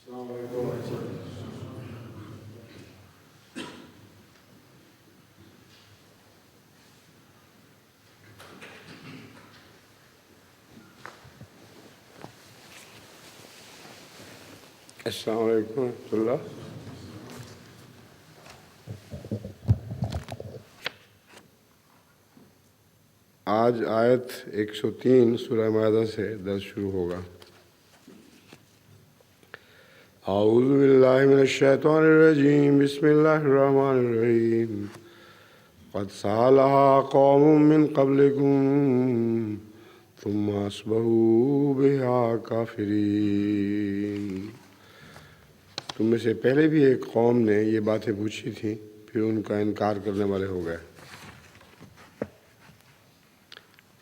السلام علیکم ورحمۃ اللہ۔ آج آیت 103 سورہ مائدہ سے درس شروع ہوگا۔ اعوذ باللہ من الشیطان الرجیم، بسم اللہ الرحمن الرحیم۔ قد سألها قوم من قبلكم ثم أصبحوا بها کافرین۔ تم میں سے پہلے بھی ایک قوم نے یہ باتیں پوچھی تھیں، پھر ان کا انکار کرنے والے ہو گئے۔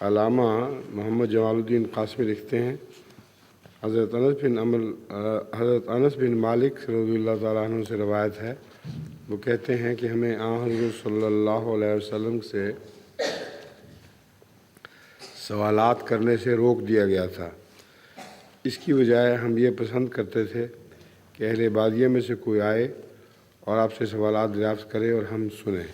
علامہ محمد جمال الدین قاسمی لکھتے ہیں، حضرت انس بن مالک رضی اللہ تعالیٰ عنہ سے روایت ہے، وہ کہتے ہیں کہ ہمیں حضرت صلی اللہ علیہ وسلم سے سوالات کرنے سے روک دیا گیا تھا۔ اس کی بجائے ہم یہ پسند کرتے تھے کہ اہل بادیہ میں سے کوئی آئے اور آپ سے سوالات دریافت کرے اور ہم سنیں۔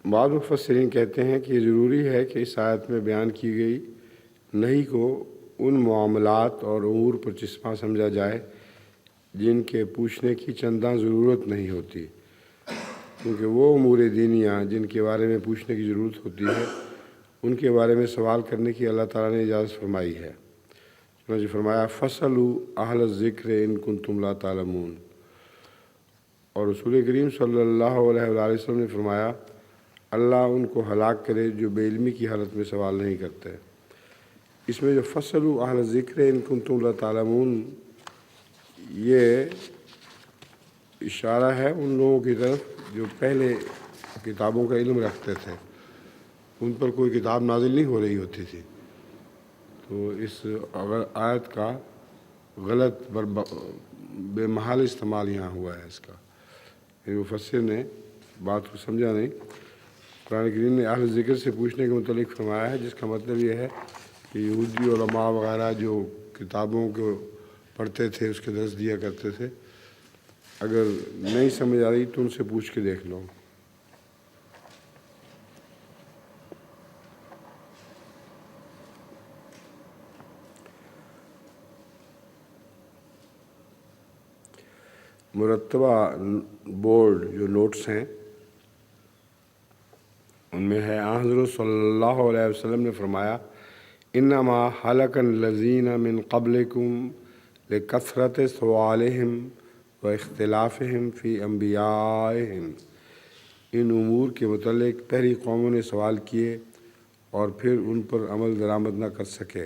بعض مفسرین کہتے ہیں کہ یہ ضروری ہے کہ اس آیت میں بیان کی گئی نہی کو ان معاملات اور امور پر چشمہ سمجھا جائے جن کے پوچھنے کی چنداں ضرورت نہیں ہوتی، کیونکہ وہ امور دینیہ جن کے بارے میں پوچھنے کی ضرورت ہوتی ہے ان کے بارے میں سوال کرنے کی اللہ تعالیٰ نے اجازت فرمائی ہے۔ چنانچہ فرمایا فَاسْأَلُوا أَهْلَ الذِّكْرِ إِن كُنتُمْ لَا تَعْلَمُونَ۔ اور رسول کریم صلی اللہ علیہ وآلہ وسلم نے فرمایا اللہ ان کو ہلاک کرے جو بے علمی کی حالت میں سوال نہیں کرتے۔ اس میں جو فَاسْأَلُوا أَهْلَ الذِّكْرِ إِن كُنتُمْ لَا تَعْلَمُونَ، یہ اشارہ ہے ان لوگوں کی طرف جو پہلے کتابوں کا علم رکھتے تھے، ان پر کوئی کتاب نازل نہیں ہو رہی ہوتی تھی، تو اس آیت کا غلط بے محال استعمال یہاں ہوا ہے اس کا، یعنی مفسر نے بات کو سمجھا نہیں۔ قرآن کریم نے اہل ذکر سے پوچھنے کے متعلق فرمایا ہے، جس کا مطلب یہ ہے کہ یہودی علماء وغیرہ جو کتابوں کو پڑھتے تھے اس کے درس دیا کرتے تھے، اگر نہیں سمجھ آ رہی تو ان سے پوچھ کے دیکھ لو۔ مرتبہ بورڈ جو نوٹس ہیں ان میں ہے حضرت صلی اللہ علیہ وسلم نے فرمایا انما ہلک الذین من قبلکم لکثرت سوالہم و اختلافہم فی انبیائہم۔ ان امور کے متعلق پہلی قوموں نے سوال کیے اور پھر ان پر عمل درآمد نہ کر سکے۔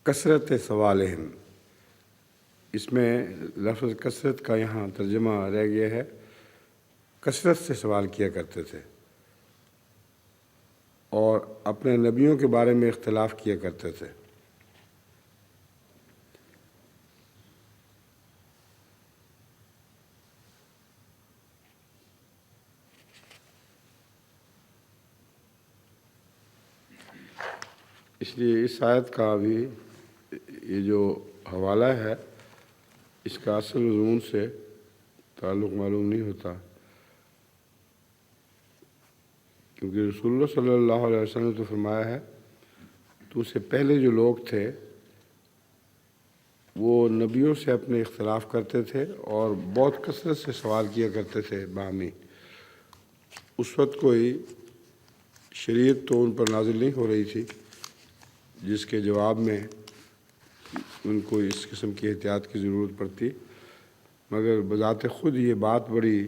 کثرت سوالہم، اس میں لفظ کثرت کا یہاں ترجمہ رہ گیا ہے، کثرت سے سوال کیا کرتے تھے اور اپنے نبیوں کے بارے میں اختلاف کیا کرتے تھے۔ اس لیے اس آیت کا بھی یہ جو حوالہ ہے اس کا اصل مضمون سے تعلق معلوم نہیں ہوتا، کیونکہ رسول اللہ صلی اللہ علیہ وسلم نے تو فرمایا ہے تو اس سے پہلے جو لوگ تھے وہ نبیوں سے اپنے اختلاف کرتے تھے اور بہت کثرت سے سوال کیا کرتے تھے باہمی۔ اس وقت کوئی شریعت تو ان پر نازل نہیں ہو رہی تھی جس کے جواب میں ان کو اس قسم کی احتیاط کی ضرورت پڑتی، مگر بذات خود یہ بات بڑی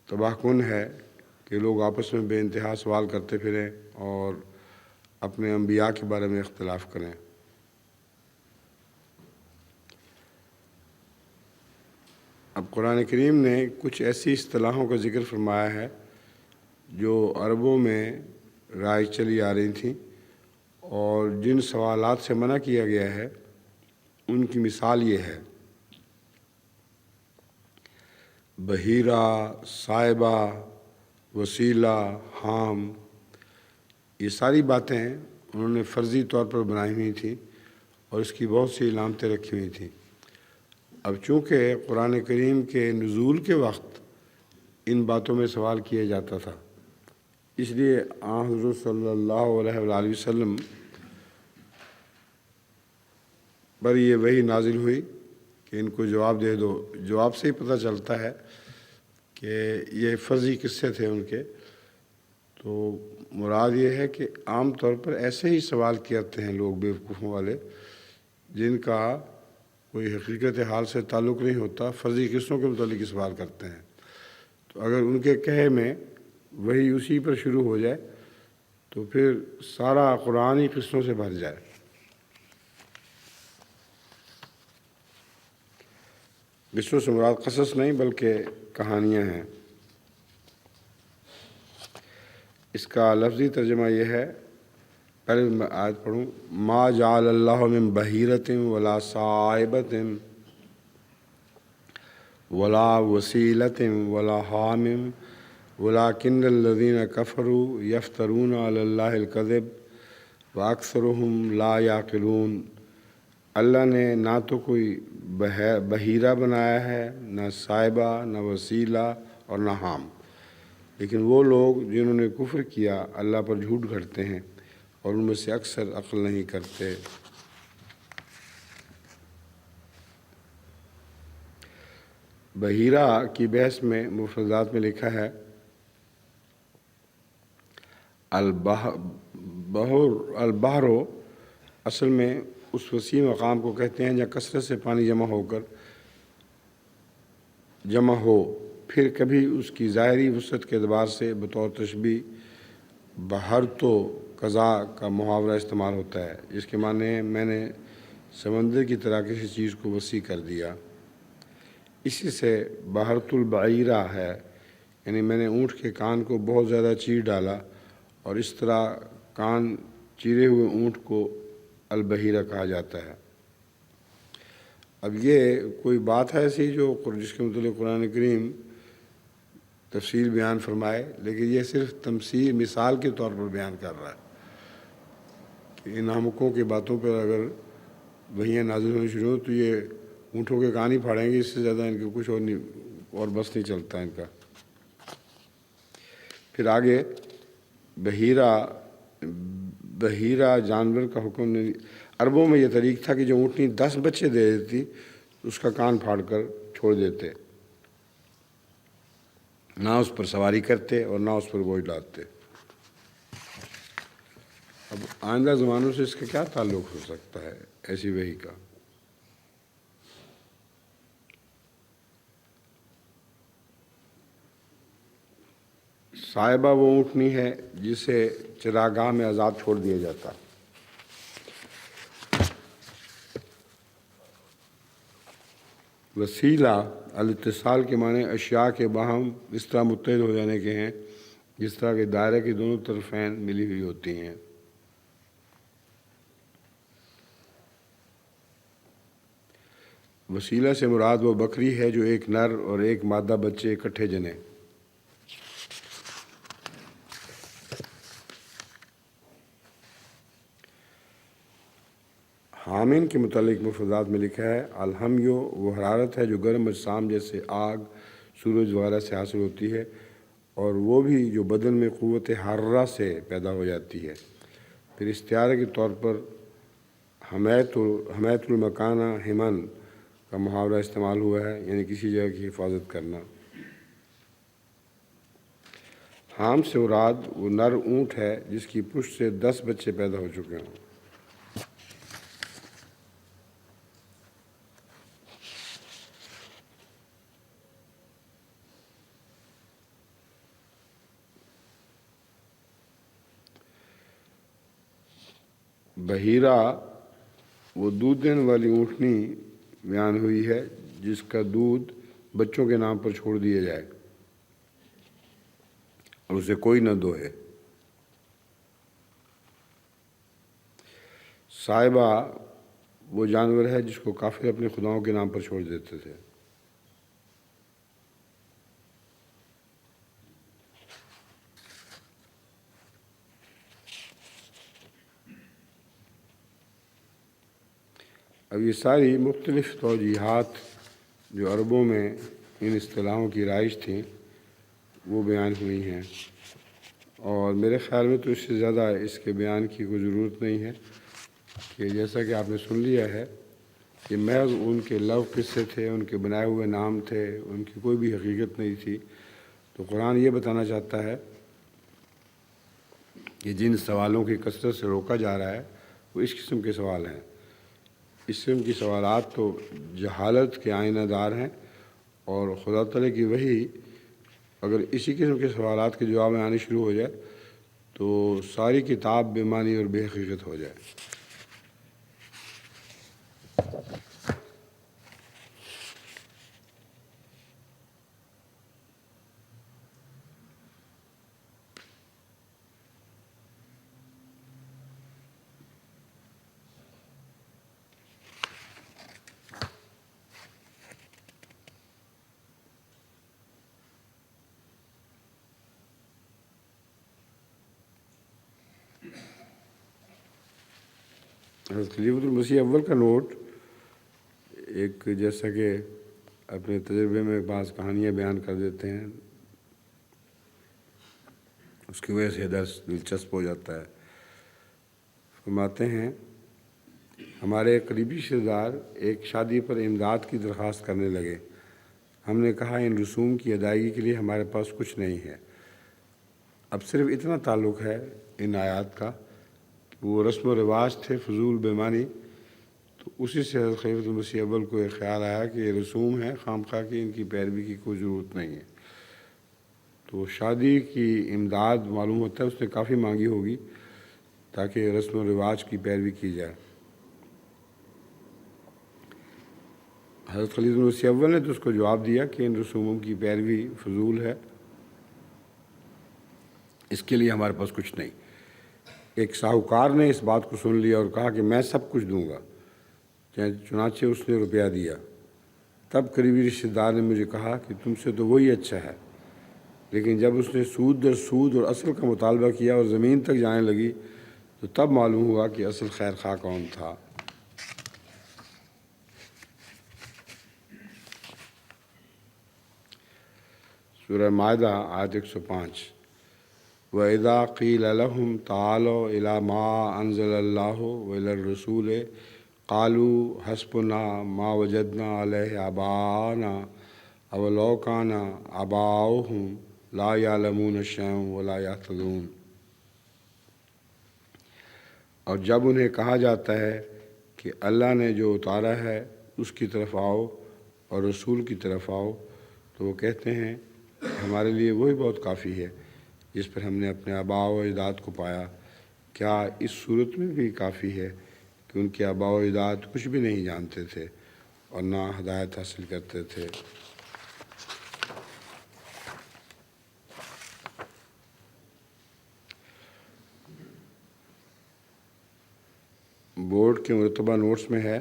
تباہ کن ہے کہ لوگ آپس میں بے انتہا سوال کرتے پھریں اور اپنے انبیاء کے بارے میں اختلاف کریں۔ اب قرآن کریم نے کچھ ایسی اصطلاحوں کا ذکر فرمایا ہے جو عربوں میں رائج چلی آ رہی تھیں، اور جن سوالات سے منع کیا گیا ہے ان کی مثال یہ ہے: بحیرہ، صائبہ، وسیلہ، حام، یہ ساری باتیں انہوں نے فرضی طور پر بنائی ہوئی تھیں اور اس کی بہت سی علامتیں رکھی ہوئی تھیں۔ اب چونکہ قرآن کریم کے نزول کے وقت ان باتوں میں سوال کیا جاتا تھا، اس لیے حضرت صلی اللہ علیہ وآلہ وسلم پر یہ وحی نازل ہوئی کہ ان کو جواب دے دو۔ جواب سے ہی پتہ چلتا ہے کہ یہ فرضی قصے تھے ان کے۔ تو مراد یہ ہے کہ عام طور پر ایسے ہی سوال کرتے ہیں لوگ بیوقوفوں والے، جن کا کوئی حقیقت حال سے تعلق نہیں ہوتا، فرضی قصوں کے متعلق ہی سوال کرتے ہیں۔ تو اگر ان کے کہے میں وہی اسی پر شروع ہو جائے تو پھر سارا قرآن ہی قصوں سے بھر جائے۔ قصوں سے مراد قصص نہیں بلکہ کہانیاں ہیں۔ اس کا لفظی ترجمہ یہ ہے، پہلے میں آیت پڑھوں: ما جعل اللہ من بحیرۃ ولا صائبۃ ولا وسیلۃ ولا حام ولکن الذین کفروا یفترون علی اللہ الکذب واکثرهم لا یعقلون۔ اللہ نے نہ تو کوئی بحیرہ بنایا ہے، نہ صائبہ، نہ وسیلہ اور نہ حام، لیکن وہ لوگ جنہوں نے کفر کیا اللہ پر جھوٹ گھڑتے ہیں اور ان میں سے اکثر عقل نہیں کرتے۔ بحیرہ کی بحث میں مفردات میں لکھا ہے البحر اصل میں اس وسیع مقام کو کہتے ہیں جہاں کثرت سے پانی جمع ہو، پھر کبھی اس کی ظاہری وسعت کے اعتبار سے بطور تشبیہ بحر تو قضا کا محاورہ استعمال ہوتا ہے، جس کے معنی ہے میں نے سمندر کی طرح کسی چیز کو وسیع کر دیا۔ اسی سے بحرۃ البعیرہ ہے، یعنی میں نے اونٹ کے کان کو بہت زیادہ چیر ڈالا، اور اس طرح کان چیرے ہوئے اونٹ کو البحیرہ کہا جاتا ہے۔ اب یہ کوئی بات ہے ایسی جس کے متعلق قرآن کریم تفصیل بیان فرمائے، لیکن یہ صرف تمثیل مثال کے طور پر بیان کر رہا ہے کہ ان احمقوں کی باتوں پر اگر وحیاں نازل ہونی شروع ہو تو یہ اونٹوں کے کان ہی پھاڑیں گے، اس سے زیادہ ان کے کچھ اور بس نہیں چلتا ان کا۔ پھر آگے بحیرہ جانور کا حکم نہیں۔ عربوں میں یہ طریق تھا کہ جو اونٹنی 10 بچے دے دیتی اس کا کان پھاڑ کر چھوڑ دیتے، نہ اس پر سواری کرتے اور نہ اس پر بوجھ لاتے۔ اب آئندہ زمانوں سے اس کا کیا تعلق ہو سکتا ہے ایسی وحی کا؟ صائبہ وہ اونٹنی ہے جسے چراگاہ میں آزاد چھوڑ دیا جاتا۔ وسیلہ الاتصال کے معنی اشیاء کے باہم اس طرح متحد ہو جانے کے ہیں جس طرح کے دائرے کی دونوں طرفین ملی ہوئی ہوتی ہیں۔ وسیلہ سے مراد وہ بکری ہے جو ایک نر اور ایک مادہ بچے اکٹھے جنے۔ حامن کے متعلق مفردات میں لکھا ہے الحمیو وہ حرارت ہے جو گرم اجسام جیسے آگ، سورج وغیرہ سے حاصل ہوتی ہے، اور وہ بھی جو بدن میں قوت حرارہ سے پیدا ہو جاتی ہے۔ پھر استعارے کے طور پر حمیت المکانہ حمن کا محاورہ استعمال ہوا ہے، یعنی کسی جگہ کی حفاظت کرنا۔ حام سے مراد وہ نر اونٹ ہے جس کی پشت سے 10 بچے پیدا ہو چکے ہوں۔ بحیرہ وہ دودھ دینے والی اونٹنی بیان ہوئی ہے جس کا دودھ بچوں کے نام پر چھوڑ دیا جائے اور اسے کوئی نہ دوہے۔ صائبہ وہ جانور ہے جس کو کافر اپنے خداؤں کے نام پر چھوڑ دیتے تھے۔ اب یہ ساری مختلف توجیہات جو عربوں میں ان اصطلاحوں کی رائج تھیں وہ بیان ہوئی ہیں، اور میرے خیال میں تو اس سے زیادہ اس کے بیان کی کوئی ضرورت نہیں ہے، کہ جیسا کہ آپ نے سن لیا ہے کہ محض ان کے لو قصے تھے، ان کے بنائے ہوئے نام تھے، ان کی کوئی بھی حقیقت نہیں تھی۔ تو قرآن یہ بتانا چاہتا ہے کہ جن سوالوں کی کثرت سے روکا جا رہا ہے وہ اس قسم کے سوال ہیں۔ اس قسم کی سوالات تو جہالت کے آئینہ دار ہیں، اور خدا تعالیٰ کی وحی اگر اسی قسم کے سوالات کے جواب میں آنے شروع ہو جائے تو ساری کتاب بے معنی اور بے حقیقت ہو جائے۔ حضرت خلیفۃ المسیح اول کا نوٹ ایک، جیسا کہ اپنے تجربے میں بعض کہانیاں بیان کر دیتے ہیں، اس کی وجہ سے درس دلچسپ ہو جاتا ہے۔ فرماتے ہیں ہمارے قریبی رشتہ دار ایک شادی پر امداد کی درخواست کرنے لگے۔ ہم نے کہا ان رسوم کی ادائیگی کے لیے ہمارے پاس کچھ نہیں ہے۔ اب صرف اتنا تعلق ہے ان آیات کا کہ وہ رسم و رواج تھے فضول بے معنی، تو اسی سے حضرت خلیفۃ المسیح اول کو ایک خیال آیا کہ یہ رسوم ہیں خام خواہ کی، ان کی پیروی کی کوئی ضرورت نہیں ہے۔ تو شادی کی امداد معلوم ہوتا ہے اس نے کافی مانگی ہوگی تاکہ رسم و رواج کی پیروی کی جائے۔ حضرت خلیفۃ المسیح اول نے تو اس کو جواب دیا کہ ان رسوموں کی پیروی فضول ہے، اس کے لیے ہمارے پاس کچھ نہیں۔ ایک ساہوکار نے اس بات کو سن لیا اور کہا کہ میں سب کچھ دوں گا، چنانچہ اس نے روپیہ دیا۔ تب قریبی رشتہ دار نے مجھے کہا کہ تم سے تو وہی اچھا ہے، لیکن جب اس نے سود در سود اور اصل کا مطالبہ کیا اور زمین تک جانے لگی تو تب معلوم ہوا کہ اصل خیر خواہ کون تھا۔ سورہ مائدہ آیت 105۔ وَإِذَا قِيلَ لَهُمْ تَعَالَوْا إِلَىٰ مَا أَنزَلَ اللَّهُ وَإِلَى الرَّسُولِ قَالُوا حَسْبُنَا مَا وَجَدْنَا عَلَيْهِ آبَاءَنَا أَوَلَوْ كَانَ آبَاؤُهُمْ لَا يَعْلَمُونَ شَيْئًا وَلَا يَهْتَدُونَ۔ اور جب انہیں کہا جاتا ہے کہ اللہ نے جو اتارا ہے اس کی طرف آؤ اور رسول کی طرف آؤ، تو وہ کہتے ہیں ہمارے لیے وہی بہت کافی ہے جس پر ہم نے اپنے آباء و اجداد کو پایا۔ کیا اس صورت میں بھی کافی ہے کہ ان کے آباء و اجداد کچھ بھی نہیں جانتے تھے اور نہ ہدایت حاصل کرتے تھے؟ بورڈ کے مرتبہ نوٹس میں ہے،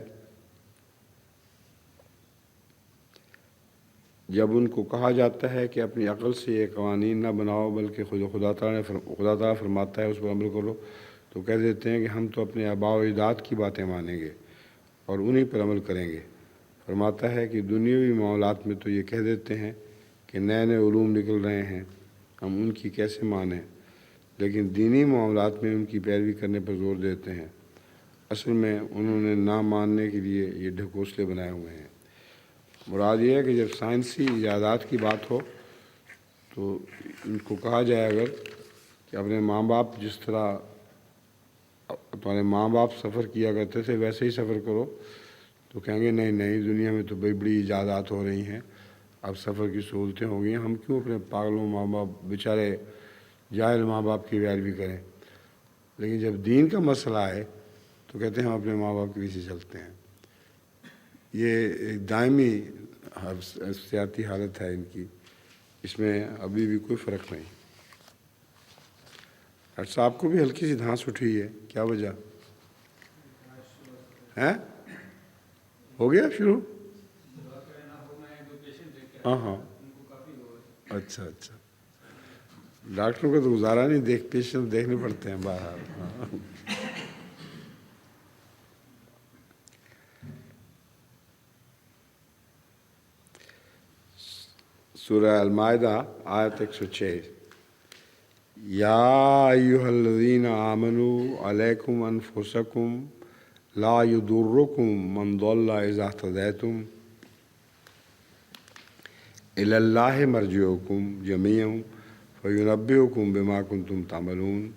جب ان کو کہا جاتا ہے کہ اپنی عقل سے یہ قوانین نہ بناؤ بلکہ خدا تعالیٰ فرماتا ہے اس پر عمل کرو، تو کہہ دیتے ہیں کہ ہم تو اپنے آباء و اجداد کی باتیں مانیں گے اور انہی پر عمل کریں گے۔ فرماتا ہے کہ دنیاوی معاملات میں تو یہ کہہ دیتے ہیں کہ نئے نئے علوم نکل رہے ہیں، ہم ان کی کیسے مانیں، لیکن دینی معاملات میں ان کی پیروی کرنے پر زور دیتے ہیں۔ اصل میں انہوں نے نہ ماننے کے لیے یہ ڈھکوسلے بنائے ہوئے ہیں۔ مراد یہ ہے کہ جب سائنسی ایجادات کی بات ہو تو ان کو کہا جائے اگر کہ اپنے ماں باپ جس طرح تمہارے ماں باپ سفر کیا کرتے تھے ویسے ہی سفر کرو، تو کہیں گے نہیں نہیں، دنیا میں تو بڑی بڑی ایجادات ہو رہی ہیں، اب سفر کی سہولتیں ہو گئی ہیں، ہم کیوں اپنے پاگلوں ماں باپ بیچارے جاہل ماں باپ کی پیروی کریں۔ لیکن جب دین کا مسئلہ آئے تو کہتے ہیں ہم اپنے ماں باپ کے پیچھے چلتے ہیں۔ یہ ایک دائمی نفسیاتی حالت ہے ان کی، اس میں ابھی بھی کوئی فرق نہیں۔ ڈاکٹر صاحب کو بھی ہلکی سی دھانس اٹھی ہے، کیا وجہ ہے؟ ہو گیا شروع؟ ہاں ہاں، اچھا اچھا، ڈاکٹروں کو تو گزارا نہیں، پیشنٹ دیکھنے پڑتے ہیں باہر۔ ہاں، سورہ المائدہ آیت 106، یا ایھا الذین آمنوا علیکم انفسکم لا یضرکم من ضل اذا اہتدیتم الی اللہ مرجعکم جمیعا فینبئکم بما کنتم تعملون۔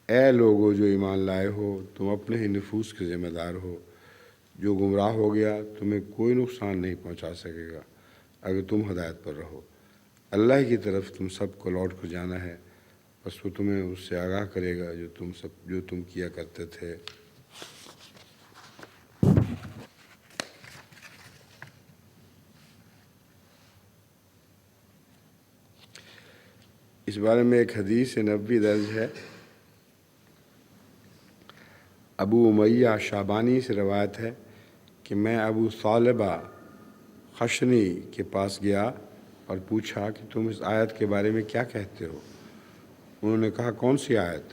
اے لوگو جو ایمان لائے ہو، تم اپنے ہی نفوس کے ذمہ دار ہو، جو گمراہ ہو گیا تمہیں کوئی نقصان نہیں پہنچا سکے گا اگر تم ہدایت پر رہو۔ اللہ کی طرف تم سب کو لوٹ کر جانا ہے، بس وہ تمہیں اس سے آگاہ کرے گا جو تم کیا کرتے تھے۔ اس بارے میں ایک حدیث نبوی درج ہے، ابو امیہ شعبانی سے روایت ہے کہ میں ابو ثعلبہ خشنی کے پاس گیا اور پوچھا کہ تم اس آیت کے بارے میں کیا کہتے ہو؟ انہوں نے کہا کون سی آیت؟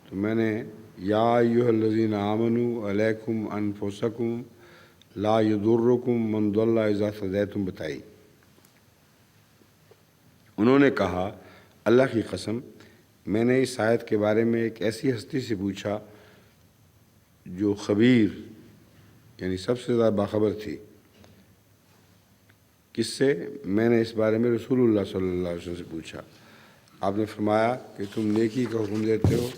تو میں نے یا ایھا الذین آمنوا علیکم انفسکم لا یضرکم من ضل اذا اہتدیتم بتائی۔ انہوں نے کہا اللہ کی قسم، میں نے اس آیت کے بارے میں ایک ایسی ہستی سے پوچھا جو خبیر یعنی سب سے زیادہ باخبر تھی۔ کس سے؟ میں نے اس بارے میں رسول اللہ صلی اللہ علیہ وسلم سے پوچھا۔ آپ نے فرمایا کہ تم نیکی کا حکم دیتے ہو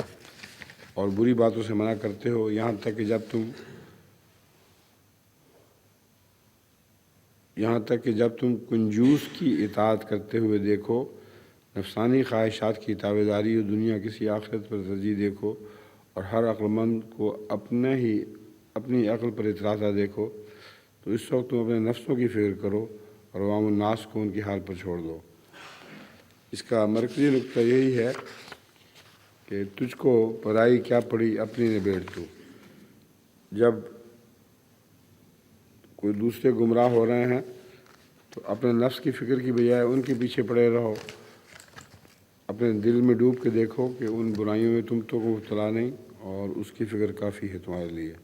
اور بری باتوں سے منع کرتے ہو، یہاں تک کہ جب تم کنجوس کی اطاعت کرتے ہوئے دیکھو، نفسانی خواہشات کی تابعداری اور دنیا کسی آخرت پر ترجیح دیکھو، اور ہر عقل مند کو اپنی عقل پر اتراتا دیکھو، تو اس وقت تم اپنے نفسوں کی فکر کرو اور عوام الناس کو ان کی حال پر چھوڑ دو۔ اس کا مرکزی نقطہ یہی ہے کہ تجھ کو پرائی کیا پڑی، اپنی نبیڑ تو۔ جب کوئی دوسرے گمراہ ہو رہے ہیں تو اپنے نفس کی فکر کی بجائے ان کے پیچھے پڑے رہو، اپنے دل میں ڈوب کے دیکھو کہ ان برائیوں میں تم تو مبتلا نہیں، اور اس کی فکر کافی ہے تمہارے لیے۔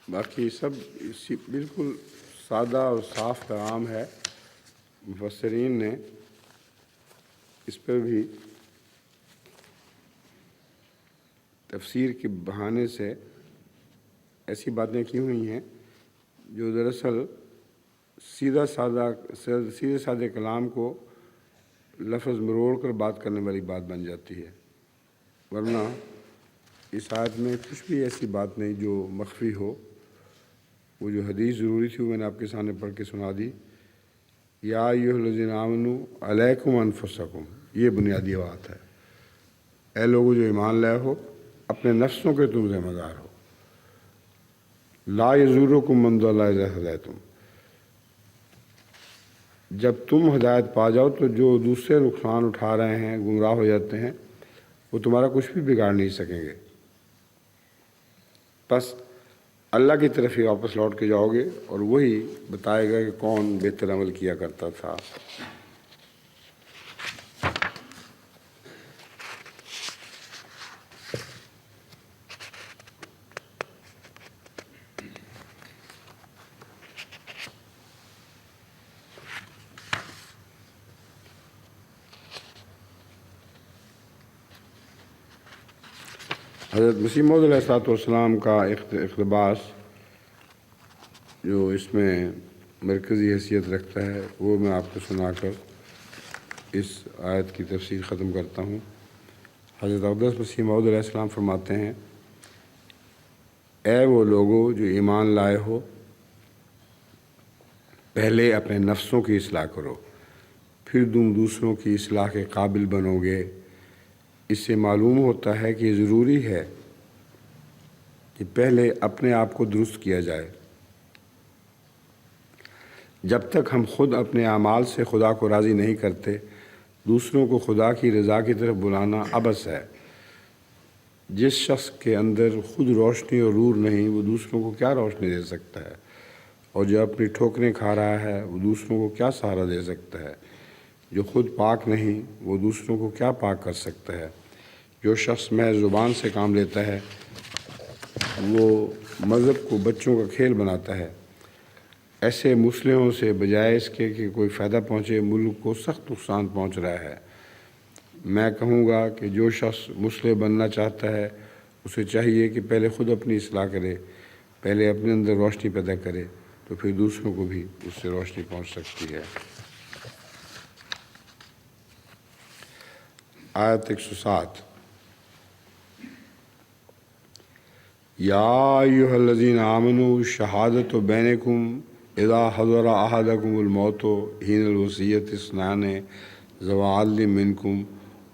باقی سب بالکل سادہ اور صاف پیغام ہے۔ مفسرین نے اس پر بھی تفسیر کے بہانے سے ایسی باتیں کی ہوئی ہیں جو دراصل سیدھے سادے کلام کو لفظ مروڑ کر بات کرنے والی بات بن جاتی ہے، ورنہ اس آیت میں کچھ بھی ایسی بات نہیں جو مخفی ہو۔ وہ جو حدیث ضروری تھی وہ میں نے آپ کے سامنے پڑھ کے سنا دی، یا ایھا الذین آمنوا علیکم انفسکم، یہ بنیادی بات ہے۔ اے لوگو جو ایمان لائے ہو، اپنے نفسوں کے تم ذمہ دار ہو۔ لا یضرکم من ضل اذا اہتدیتم، جب تم ہدایت پا جاؤ تو جو دوسرے نقصان اٹھا رہے ہیں، گمراہ ہو جاتے ہیں، وہ تمہارا کچھ بھی بگاڑ نہیں سکیں گے۔ بس اللہ کی طرف ہی واپس لوٹ کے جاؤ گے اور وہی بتائے گا کہ کون بہتر عمل کیا کرتا تھا۔ حضرت مسیح موعود علیہ السلام کا اقتباس جو اس میں مرکزی حیثیت رکھتا ہے وہ میں آپ کو سنا کر اس آیت کی تفسیر ختم کرتا ہوں۔ حضرت اقدس مسیح موعود علیہ السلام فرماتے ہیں، اے وہ لوگو جو ایمان لائے ہو، پہلے اپنے نفسوں کی اصلاح کرو، پھر تم دوسروں کی اصلاح کے قابل بنو گے۔ اس سے معلوم ہوتا ہے کہ ضروری ہے کہ پہلے اپنے آپ کو درست کیا جائے۔ جب تک ہم خود اپنے اعمال سے خدا کو راضی نہیں کرتے، دوسروں کو خدا کی رضا کی طرف بلانا عبث ہے۔ جس شخص کے اندر خود روشنی اور نور نہیں، وہ دوسروں کو کیا روشنی دے سکتا ہے؟ اور جو اپنی ٹھوکریں کھا رہا ہے، وہ دوسروں کو کیا سہارا دے سکتا ہے؟ جو خود پاک نہیں، وہ دوسروں کو کیا پاک کر سکتا ہے؟ جو شخص محض زبان سے کام لیتا ہے، وہ مذہب کو بچوں کا کھیل بناتا ہے۔ ایسے مسلموں سے بجائے اس کے کہ کوئی فائدہ پہنچے، ملک کو سخت نقصان پہنچ رہا ہے۔ میں کہوں گا کہ جو شخص مسلم بننا چاہتا ہے، اسے چاہیے کہ پہلے خود اپنی اصلاح کرے، پہلے اپنے اندر روشنی پیدا کرے، تو پھر دوسروں کو بھی اس سے روشنی پہنچ سکتی ہے۔ آیت 107، یا ایھا الذین آمنوا شہادۃ بینکم اذا حضر احدکم الموت حین الوصیۃ اثنان ذوی عدل منکم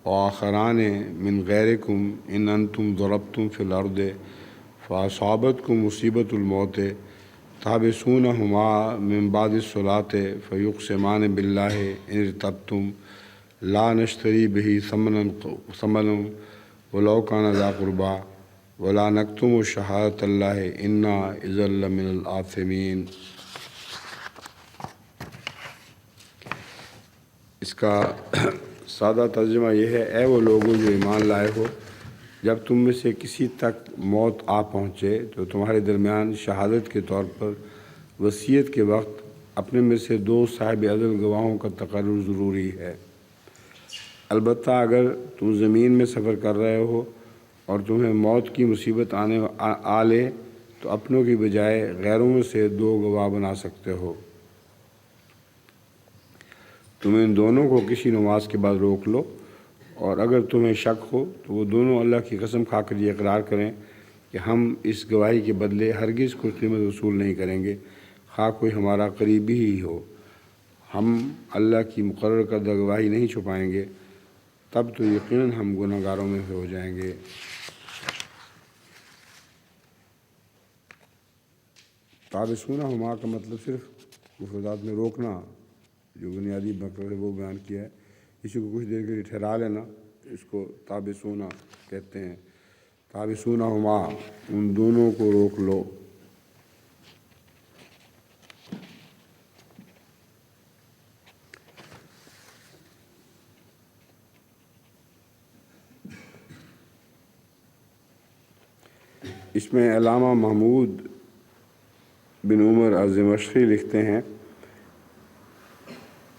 وآخران من غیرکم ان انتم ضربتم فی الارض فاصابتکم مصیبۃ الموت تحبسونہما من بعد الصلاۃ فیقسمان باللہ ان ارتبتم لا نشتری بہ ثمنا ولو کان ذا قربی ولا نکتم شہادۃ اللہ انا اذا لمن الآثمین۔ اس کا سادہ ترجمہ یہ ہے، اے وہ لوگوں جو ایمان لائے ہو، جب تم میں سے کسی تک موت آ پہنچے تو تمہارے درمیان شہادت کے طور پر وصیت کے وقت اپنے میں سے 2 صاحب عدل گواہوں کا تقرر ضروری ہے۔ البتہ اگر تم زمین میں سفر کر رہے ہو اور تمہیں موت کی مصیبت آ لے تو اپنوں کی بجائے غیروں میں سے 2 گواہ بنا سکتے ہو۔ تم ان دونوں کو کسی نماز کے بعد روک لو، اور اگر تمہیں شک ہو تو وہ دونوں اللہ کی قسم کھا کر یہ اقرار کریں کہ ہم اس گواہی کے بدلے ہرگز کوئی قیمت وصول نہیں کریں گے، خواہ کوئی ہمارا قریبی ہی ہو۔ ہم اللہ کی مقرر کردہ گواہی نہیں چھپائیں گے، تب تو یقیناً ہم گناہ گاروں میں سے ہو جائیں گے۔ تابسونہما کا مطلب صرف مفردات میں روکنا، جو بنیادی مطلب ہے وہ بیان کیا ہے۔ کسی کو کچھ دیر کے لیے ٹھہرا لینا، اس کو تابسونہ کہتے ہیں۔ تابسونہما، ان دونوں کو روک لو۔ اس میں علامہ محمود بن عمر الدمشقی لکھتے ہیں،